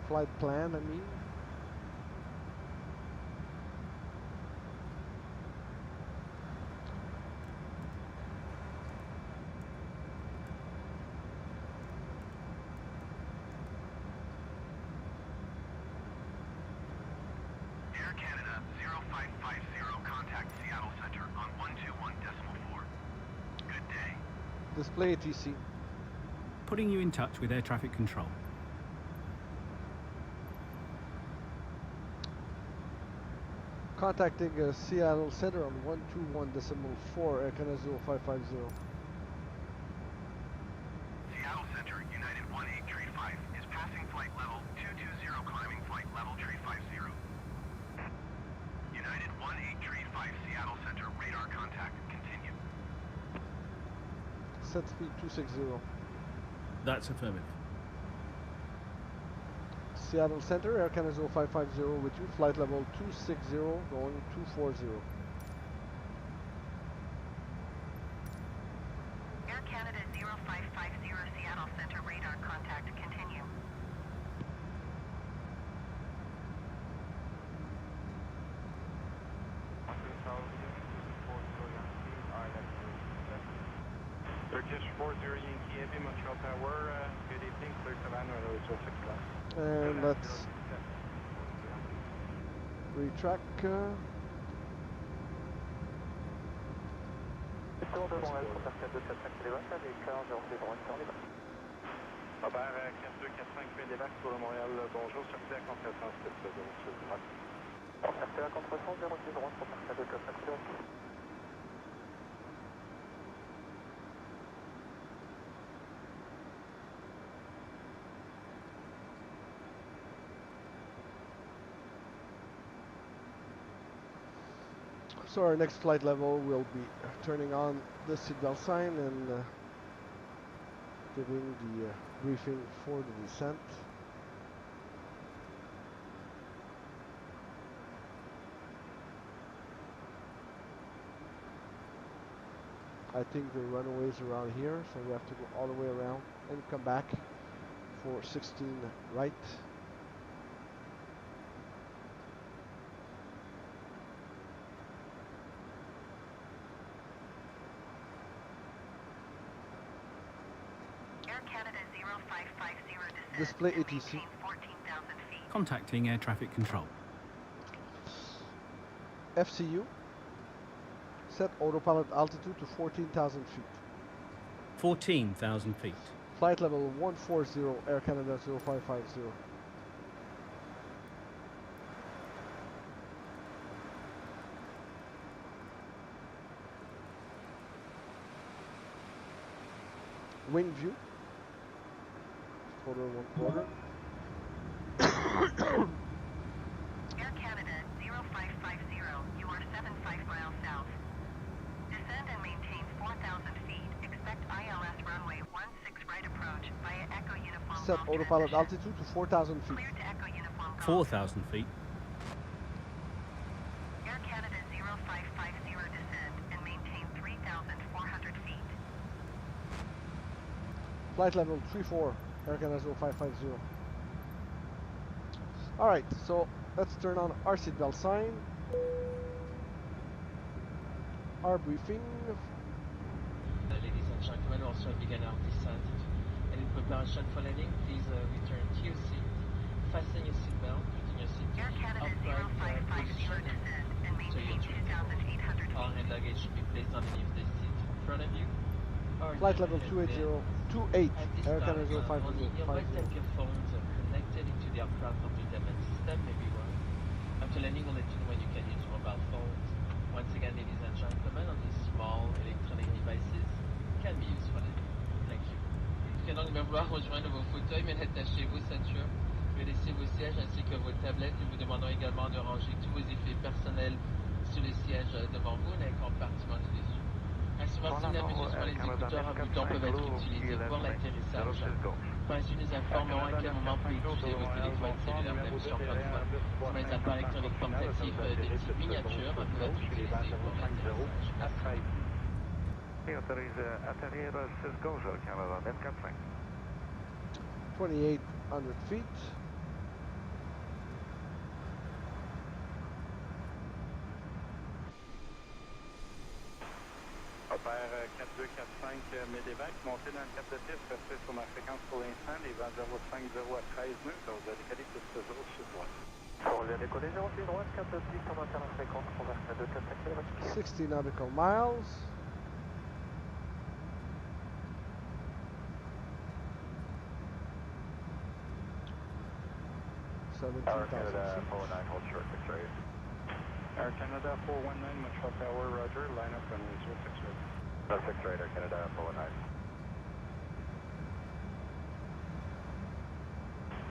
Flight plan, I mean. Air Canada 0550, contact Seattle Center on 121.4. Good day. Display ATC. Putting you in touch with air traffic control. Contacting Seattle Center on 121.4, Air Canada 0550. Seattle Center, United 1835, is passing flight level 220, climbing flight level 350. United 1835, Seattle Center, radar contact, continue. Set speed 260. That's affirmative. Seattle Center, Air Canada 0550 with you, flight level 260, going 240. Air Canada 0550, Seattle Center, radar contact, continue. Turkish 40 Yankee Heavy, Montreal Tower, good evening, clear to land, runway 06 class. And let's retrack. Robert 4245 Médévac pour le Montréal, bonjour, sortez à contre-temps, c'est 06 droite. Sortez à contre-temps, 06 droite pour partir de 450. So our next flight level will be turning on the seatbelt sign and giving the briefing for the descent. I think the runway is around here, so we have to go all the way around and come back for 16 right. Air Canada 0550, descend Display and ATC. maintain 14,000 feet. Contacting air traffic control. FCU. Set autopilot altitude to 14,000 feet. 14,000 feet. Flight level 140, Air Canada 0550. Wing view. Quarter 1/4. Air Canada 0550, you are 75 miles south. Descend and maintain 4,000 feet. Expect ILS runway 16 right approach via Echo Uniform Set Golf autopilot transition. altitude to 4,000 feet. Clear to Echo Uniform Golf. 4,000 feet. Air Canada 0550, descend and maintain 3,400 feet. Flight level 34, Air Canada 0550. Alright, so let's turn on our seatbelt sign. Our briefing. Ladies and gentlemen, also begin our descent. And in preparation for landing, please return to your seat. Fasten your seatbelt, putting your seat Air Canada upright 0550, position. descend and So maintain your 2,800 All feet. hand luggage should be placed underneath the seat in front of you. Or Flight your level headband. 28, At this Air time, Canada only your 0550. right phones are connected into the aircraft complement system, everyone. After landing, we'll let you know when you can use mobile phones. Once again, ladies and gentlemen, on these small electronic devices can be used for landing. Thank you. Vous pouvez donc me voir rejoindre vos fauteuils, mais attachez-vos ceintures. Veuillez laisser vos sièges ainsi que vos tablettes. Nous vous demandons également de ranger tous vos effets personnels sur les sièges devant vous dans les compartiments du dessus. Instruments stimulateurs sur les écouteurs à boutons peuvent être utilisés pour l'atterrissage. Par ainsi, nous informons à quel moment vous utilisez vos téléphones cellulaires d'habitude encore une fois. Ces mêmes appareils électroniques portatifs de type miniature peuvent être utilisés pour l'atterrissage. Autorise atterrir Cisco, Canada, 24-5. 2,800 feet. Opère 4245 Médévac, montez dans le cap de piste, restez sur ma fréquence pour l'instant, les vents 050 à 13 nœuds, ça vous a décalé plus 0 sur droite. Pour le décoller 0 sur droite, cap de piste, on maintient la fréquence pour 245 km. 60 nautical miles. Tower Canada 409, hold short, 6 raise. Air Canada 419, Montreal Tower, roger, line up runway 06 right. 06 right, Air Canada 419.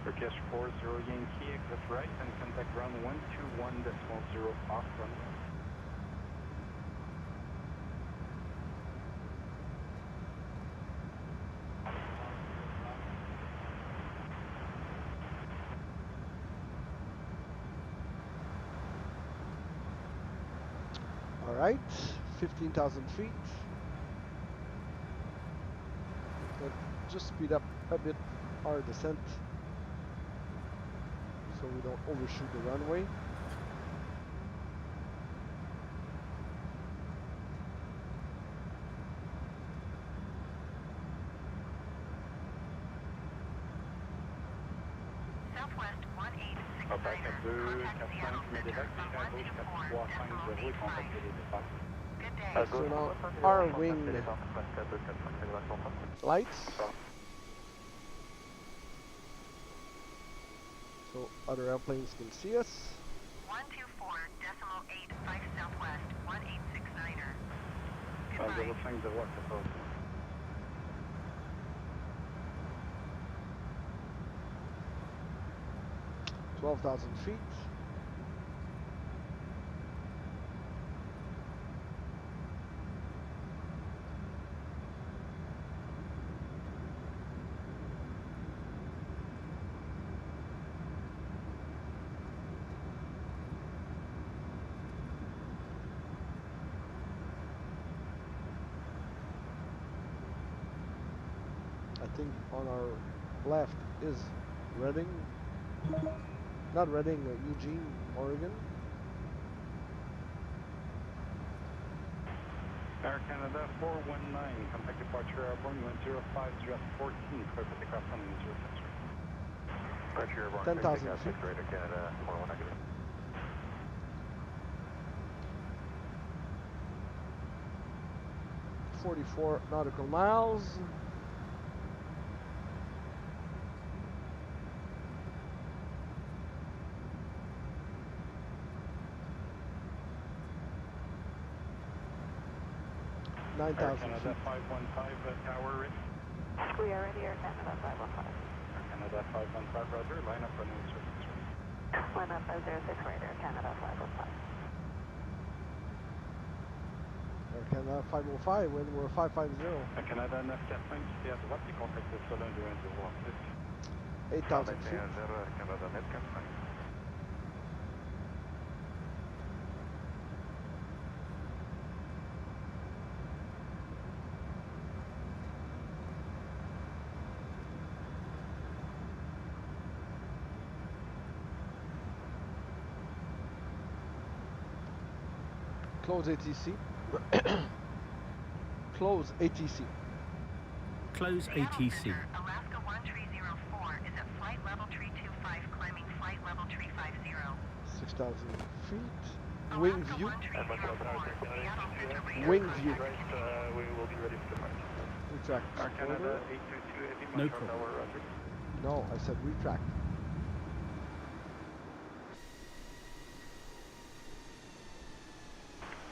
Turkish 40 Yankee, exit right, and contact ground 121.0 off runway. All right, 15,000 feet. But just speed up a bit our descent so we don't overshoot the runway. Southwest 1869er. Contact 2, Contact Seattle 4-5, Center from Gauche 124.85. 450, contactez les départs. Good day. So now our wing lights. So other airplanes can see us. 124.85 Southwest 1869er. Goodbye. 05 14. 12,000 feet. I think on our left is Reading. Not Reading, Eugene, Oregon. Air Canada 419, contact departure airborne 1050 14, clear for takeoff on 06 right. Departure airborne, 10,000 feet. Air Canada 419. 44 nautical miles. Air 9,000 Canada feet. 515, tower ready. We are ready, Air Canada 515. Air Canada 515, roger, line up runway 06 right. Line up 06 right, Air Canada 515. Air Canada 505 when we're 550. Air Canada 945, quittez à droite et contactez sol 121 8,000 feet. Air Canada 945. Close ATC. Close ATC. Close ATC. Alaska 1304 is at flight level tree 25, climbing flight level tree 50. 6,000 feet. Wing Alaska view. 1304, Seattle Center radar Wing view. contact. We will be ready for departure. Retract. Air Canada Order. 822 heavy, No Montreal problem. Tower, roger. No, I said retract.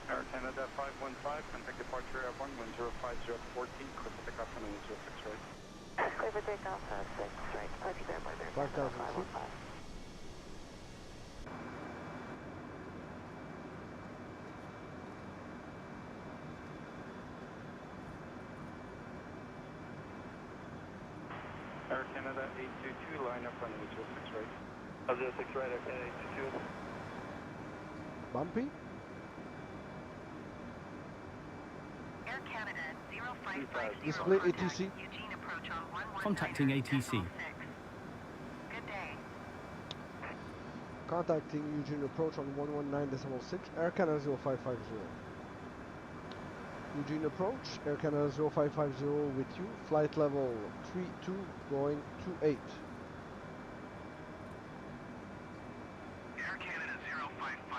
Air Canada 515, contact departure airborne 1050 14, clear for takeoff on 06 right. Clear for takeoff 6 right, departure airborne, Air 5,000 Canada feet. 515. Air Canada 822, line up on 06 right. 06 right, Air Canada 822. Bumpy. Air Canada 0550. Display contact ATC. Eugene approach on 119. Contacting ATC. Good day. Contacting Eugene approach on 119.6. Air Canada 0550. Eugene approach. Air Canada 0550 with you. Flight level 32 going 28. Air Canada 0550,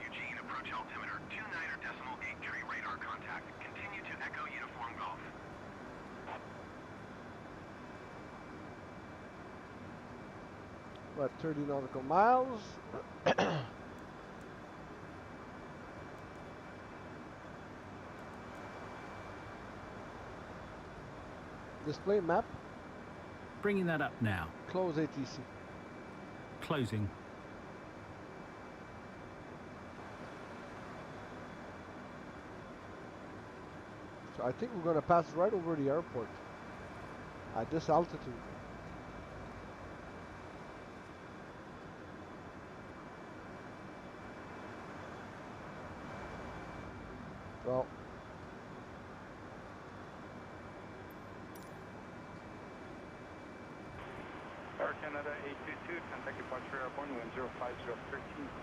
Eugene, approach altimeter 29.83 radar contact. Continue to echo uniform golf. We're at 30 nautical miles. Display map. Bringing that up now. Close ATC. Closing. So I think we're going to pass right over the airport at this altitude. Well, Air Canada 822, contact departure airborne, wind 05013,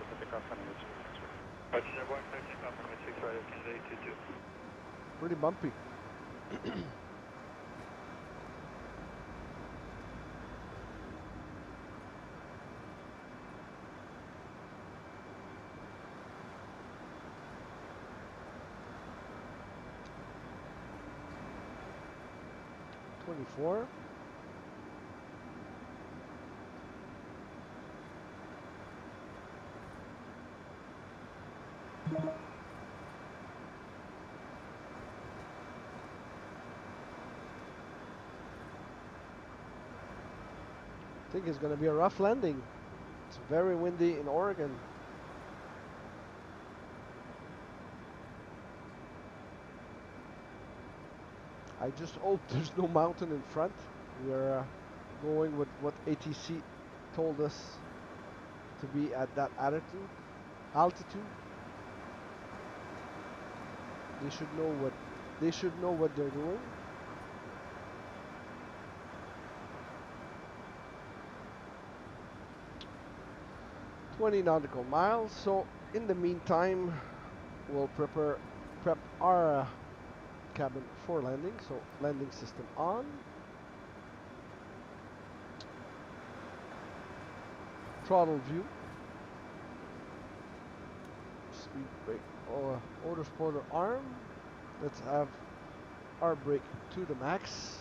Pacific off on image 6 right. Airborne 13, off on image 6 right, Air Canada 822. pretty bumpy. .24. I think it's going to be a rough landing. It's very windy in Oregon. I just hope there's no mountain in front. We are going with what ATC told us to be at that altitude. They should know what they're doing. .20 nautical miles. So in the meantime, we'll prep our cabin for landing. So landing system on. Throttle view. Speed brake. Order spoiler arm. Let's have our brake to the max.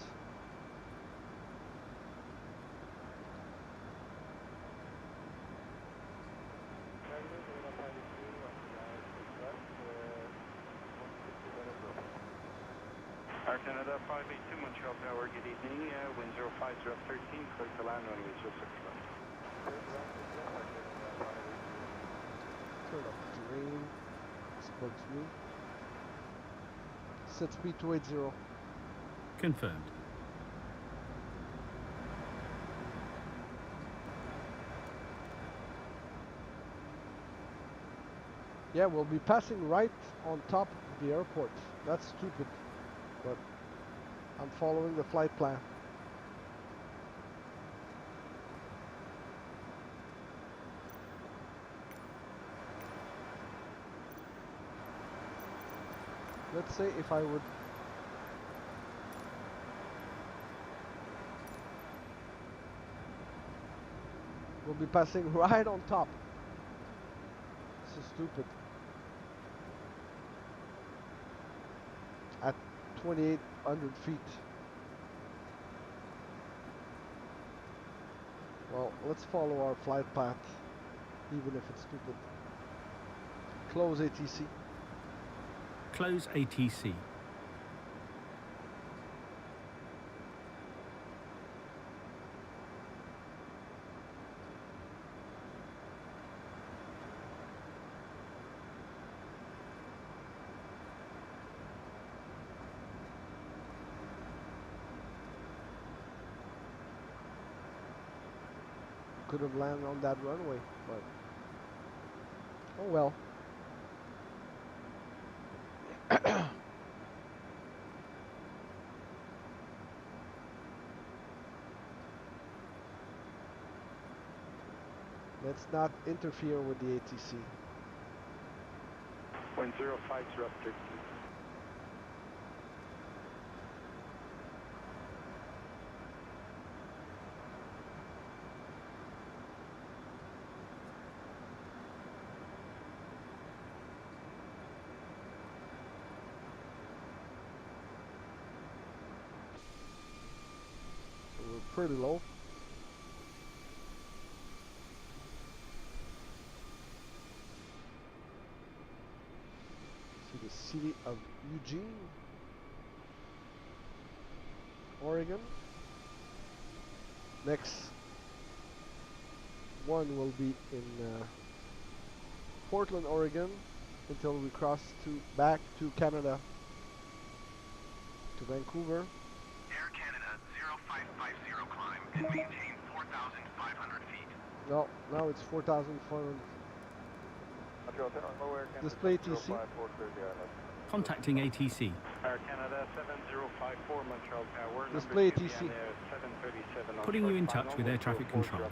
Air Canada 582, Montreal Tower, good evening, wind 05013, clear to land, runway 06 right. Turn off the terrain. This bugs me. Set speed to 80. Confirmed. Yeah, we'll be passing right on top of the airport. That's stupid, but I'm following the flight plan. Let's say if I would we'll be passing right on top. This is stupid. At 2,800 feet. Well, let's follow our flight path, even if it's stupid. Close ATC. Close ATC. Could have landed on that runway, but oh well. Let's not interfere with the ATC. Wind 05013. So we're pretty low. See the city of Eugene. Oregon. Next one will be in Portland, Oregon, until we cross back to Canada, to Vancouver. Air Canada 0550 climb and maintain 4,500 feet. No, now it's 4,400. Display TC. Contacting ATC. Air Canada 7054 Montreal Tower. Display TC. Putting you in touch with air traffic control.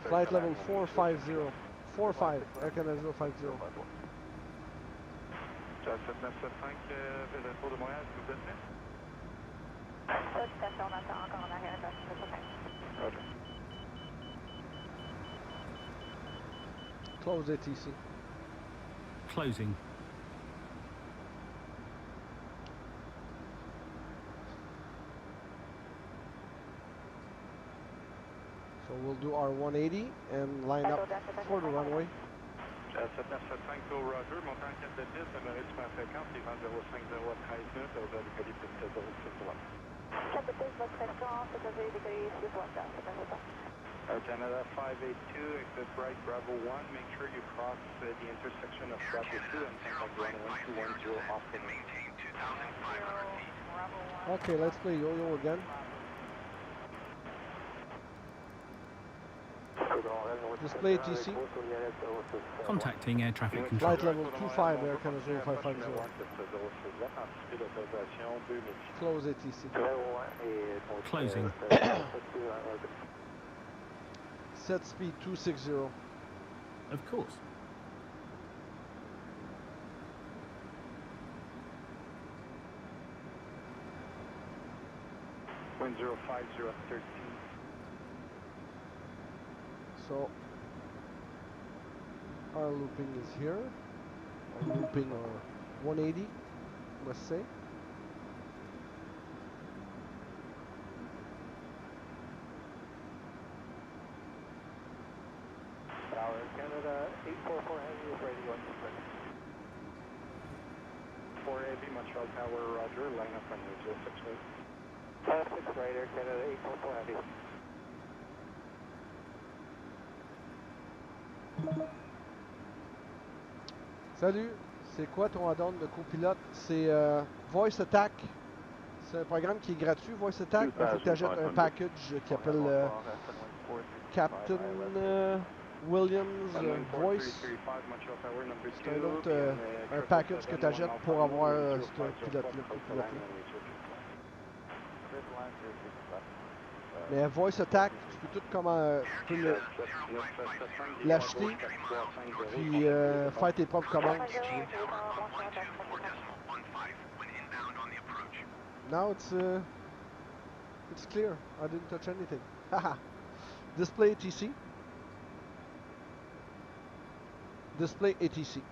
Flight level 450. 45, Air Canada 050. Close ATC. Closing. So we'll do our 180 and line up for the runway. 7975 to Roger, montant en 4 de piste, démarrer sur ma fréquence, les vents 050 à 13 nœuds, ça vous a décollé piste 061. 4 de piste, votre fréquence, ça vous a décollé 6 Air Canada 582, exit right, Bravo 1, make sure you cross the intersection of Bravo 2 and contact runway 210 off the Maintain 2,500 feet. Okay, let's play yo-yo again. Display TC. Contacting air traffic control. Flight level 25, Air Canada 0550. Close ATC. Closing. Set speed 260. Of course. Wind 050 at 13. So our looping is here. Our looping or 180, let's say. Tower Canada 844 heavy is ready on the 4 heavy Montreal Tower, Roger, line up on your 06 right. 6 right, Air Canada 844 heavy. Salut, c'est quoi ton add-on de copilote? C'est Voice Attack. C'est un programme qui est gratuit, Voice Attack. Il faut que tu achètes un package qui appelle Captain Williams Voice. C'est un autre un package que tu achètes pour avoir ce pilote-là, copilote-là. Mais Voice Attack, tu peux tout comment tu peux l'acheter puis faire tes propres commandes si tu veux. Now it's clear. I didn't touch anything. Haha. Display ATC. Display ATC.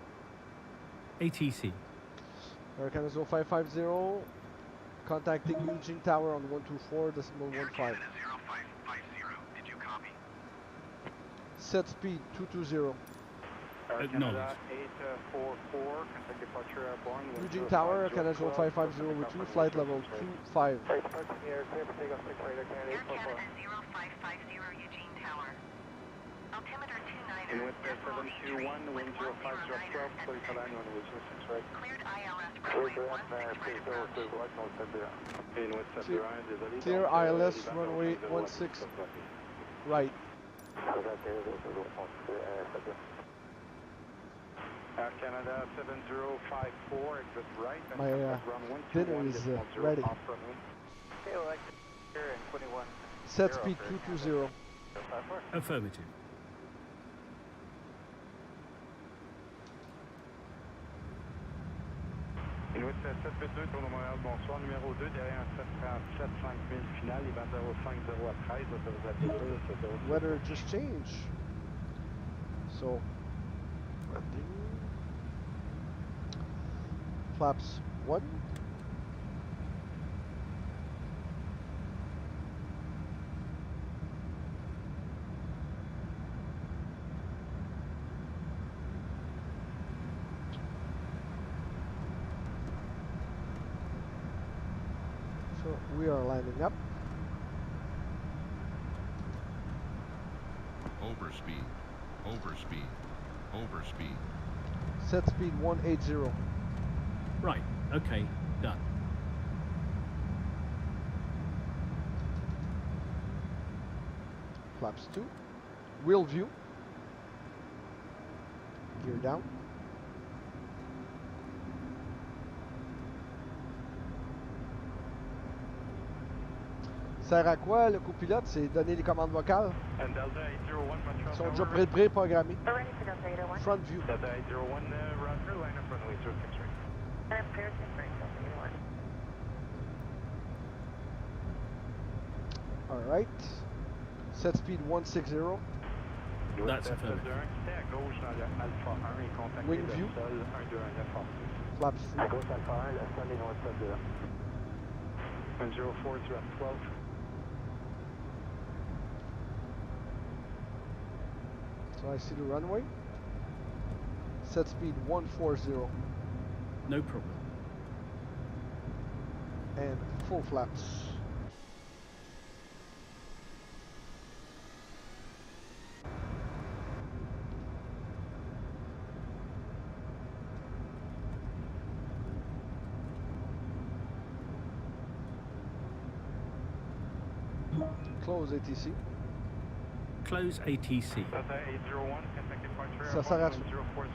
ATC. Air Canada 0550. Contacting Eugene Tower on 124.15. Did you copy? Set speed 220. Acknowledged. 844, contact departure airborne. Eugene Tower, Canada 0550 over 2, flight level 25. Air Canada 0550 Eugene Tower. Altimeter 29er. In with 721, wind 05012, clear to land on Louisiana 6 right. Cleared ILS runway 16 right approach. In with 71, désolé. Clear ILS runway 16 right. Air Canada 7054, exit right. And My contact run dinner is ready. off runway. Here in 21. Set speed 220. Affirmative. Inuit 782, tour de Montréal, bonsoir. Numéro 2, derrière un 737 5000 final, il va 050 à 13, ça vous a Weather just changed. So, landing. Flaps 1. So So we are lining up. Overspeed. Overspeed. Overspeed. Set speed 180. Right, okay, done. Flaps 2. Wheel view. Gear down. Sert à quoi le copilote? C'est donner les commandes vocales. And Delta 801, Ils sont déjà pré-programmés. Ready for Delta 801. Front view. Delta 801, Roger, line up runway 06 right. And I'm clear to break Delta 801. Alright. Set speed 160. That's affirmative. C'était à gauche dans le Alpha 1 et contactez Wing le view. sol 129 en Flaps 3. à gauche Alpha 1, le sol est north de 104 sur 12. So I see the runway. Set speed 140. No problem. And full flaps. Close ATC. Close ATC. Delta 801, contact departure Ça sert à 104 sur 12,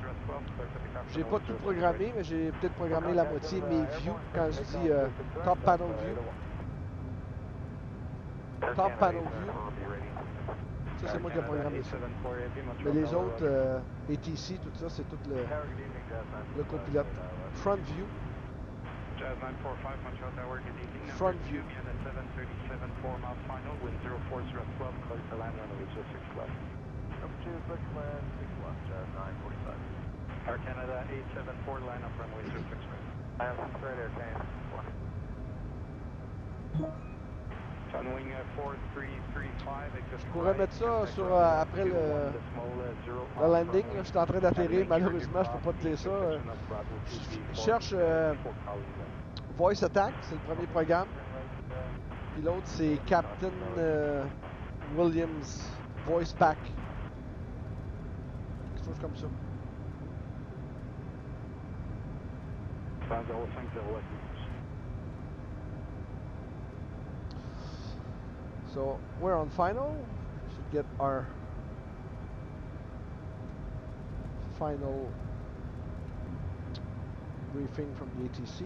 J'ai pas tout programmé, mais j'ai peut-être programmé la moitié. Mes views, quand je dis top panel view. Top panel view. Ça, c'est moi qui ai programmé ça. Mais les autres, ATC, tout ça, c'est tout le copilote. Front view. Jazz 945, Montreal Tower, good evening. Front view. And at 737, 4 miles final, wind 04 0 at 12, close to land runway 06 left. Number 2, click land, 6 left, Jazz 945. Air Canada 874, line up runway 06 right. I am straight Air Canada 4. Sunwing 4335, Je pourrais mettre ça sur, après le landing. Là, je suis en train d'atterrir. Malheureusement, je peux pas te dire ça. Je cherche Voice Attack, c'est le premier programme. Puis l'autre, c'est Captain Williams Voice Pack. Quelque chose comme ça. 0508. So we're on final. Should get our final briefing from the ATC.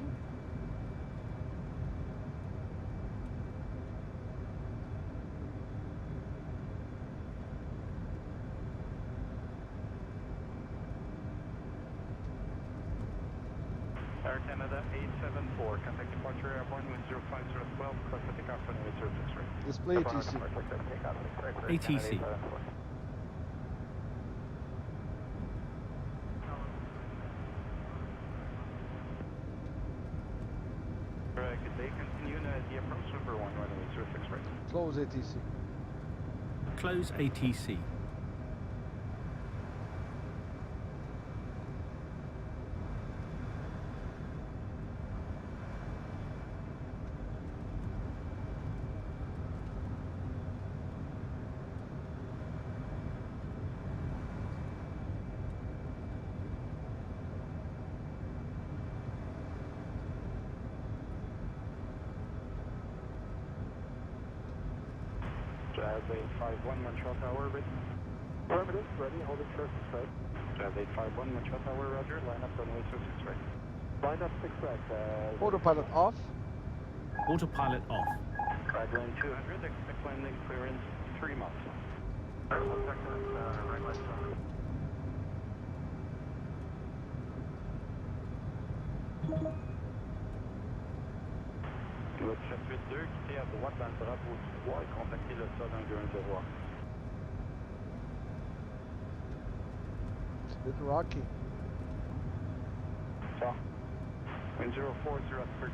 Air Canada 874, contact departure airborne wind 05 0 at 12, close to takeoff runway 06 right. Display ATC. ATC. Good day, continue the approach number 1, runway 06 right. Close ATC. Close ATC. Jazz 851, Montreal Tower, ready. Affirmative, ready, holding short to straight. Jazz 851, Montreal Tower, roger, line up runway 06 right. Line up 6 right. Autopilot off. Autopilot off. Dragline 200, expect landing clearance 3 miles. Votre chapitre 2, quittez à droite dans le drapeau du bois et contactez le sol 120. It's a bit rocky. Ça. Wind 04 0 at 13.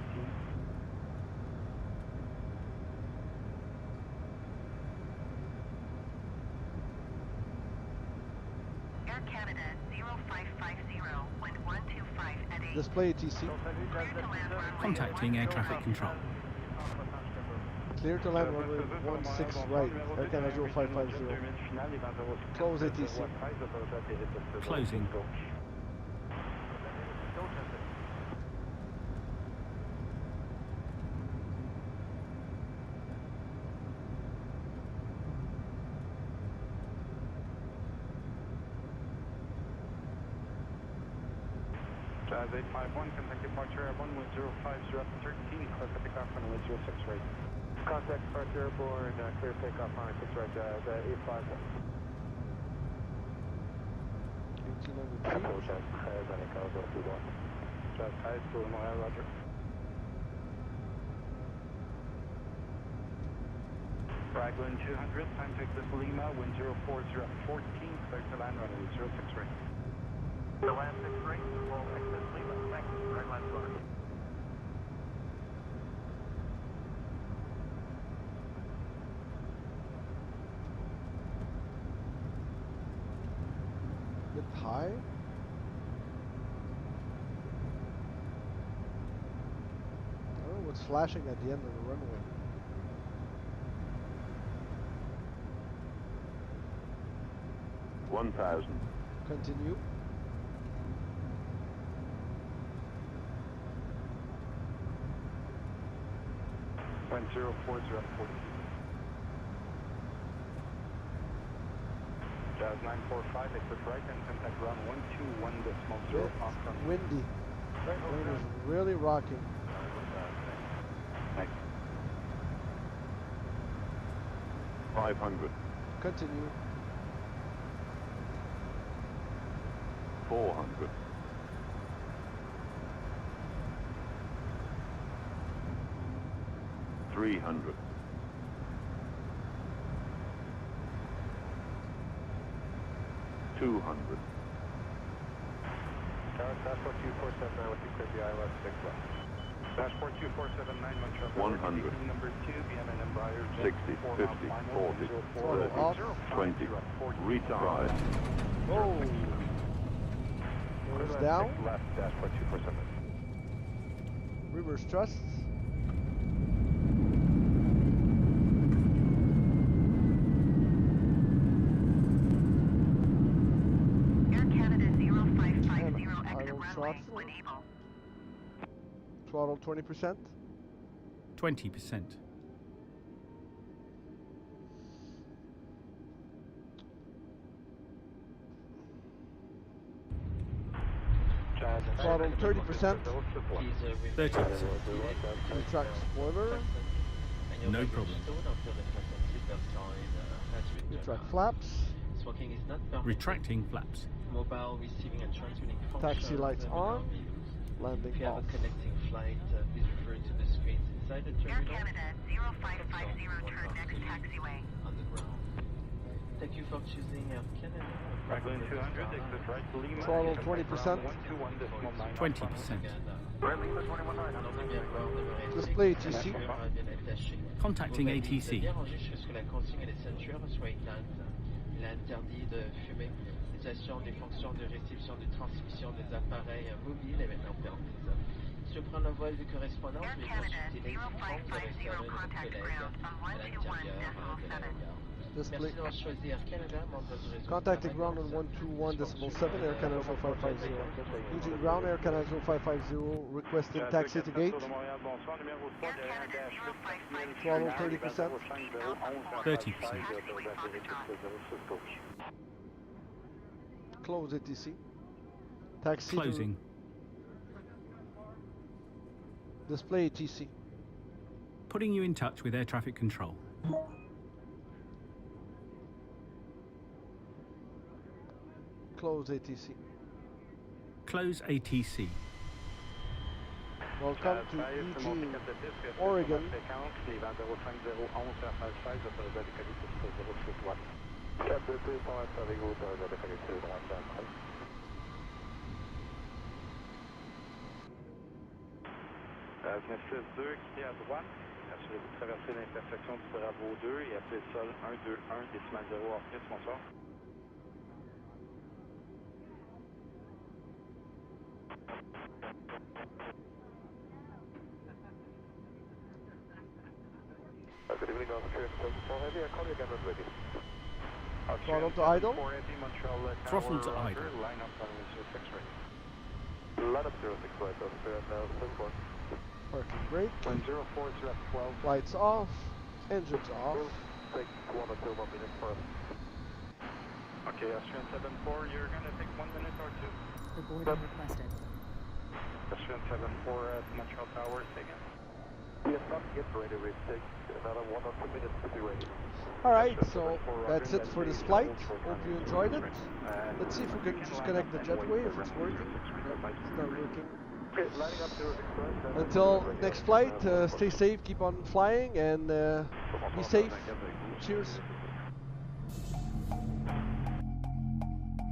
Air Canada 0550, wind 125 at 8. Display ATC. Contacting air traffic control. Clear to land runway 16 right. Air Canada 0550. Close ATC. Closing. Jazz 851, contact departure airborne with 050 at 13, clear for takeoff runway 06 right. Contact departure airborne, clear takeoff on 6 right, Jazz 851. 1800 feet. Jazz 13 on Echo 021. Jazz 13 to Montreal, roger. Raglan 200, time to exit Lima, wind 040 at 14, clear to land runway 06 right. The land 6 right, will exit Lima, thanks, Raglan 200. Bit high. I don't know what's flashing at the end of the runway. Continue. Wind 040 at 14. Jazz 945, exit right and contact ground 121.0 off from Windy. Plane is really rocking. Thanks. 500, Continue. 400, 300, 200, Dashport 2479 with you, clear the ILS 6 left. Dashport 2479, Montreal. 100, Number 2, BMN Embraer. 60, 50, 40, 30, Off. 20, retard, Oh! Nose down. Left, Dashport 247. Reverse thrusts. Air Canada And 0550 idle exit runway throttle. when able. Throttle 20%. 20%. Throttle 30%. 30%. Retract spoiler. No problem. Retract flaps. Smoking is not permitted. Retracting flaps. Mobile receiving and transmitting functions. Taxi lights on. Landing If you have off. a connecting flight, please refer to the screens inside the Air terminal. Canada 0550 turn next taxiway. On the ground. Thank you for choosing Air Canada. Raglan 200, exit right Lima. Throttle contact 20%. ground 121.9. 20%. Display ATC. Contacting ATC. Bien rangé jusque la consigne et les ceintures, soient éteintes. Il est interdit de fumer. L'utilisation des fonctions de réception de transmission des appareils mobiles est maintenant permise. Si vous prenez le vol de correspondance, Air veuillez Canada consulter les formes de 0550 serveur de votre contact collègue ground on à l'intérieur de la 121.7. gare. Display. Merci d'avoir choisi Air Canada, membre du réseau Contacting Star ground on Alliance. 121.7, Air Canada 0550. Eugene ground, Air Canada 0550, requesting taxi to gate. Air Canada 0550 Throttle 30%. 30%. taxiway Foxtrot. Close ATC. Taxi Closing. to display ATC. Putting you in touch with air traffic control. Close ATC. Close ATC. Welcome to Eugene, Oregon. Jazz 962, quittez à droite. Assurez-vous de traverser l'intersection du Bravo 2 et appelez le sol 121 décimal 0 hors piste. Bonsoir. Good evening, Austrian 74 Heavy. I call you again when ready. Throttle to idle. 74 Heavy, Montreal Throttle to Tower, idle. line up on 06 right. Line up 06 right, Austrian 74. Parking brake. Wind 04 to left 12. Lights off. Engines off. Take 1 or 2 more minutes for us. Okay, Austrian 74, you're going to take 1 minute or 2. The boarding requested. Austrian 74 at Montreal Tower, taken. We have not yet ready, we take another 1 or 2 minutes to be ready. Alright, so that's it for this flight. Hope you enjoyed it. Let's see if we can just connect the jetway if it's working. No, it's not working. Until next flight, stay safe, keep on flying, and be safe. Cheers.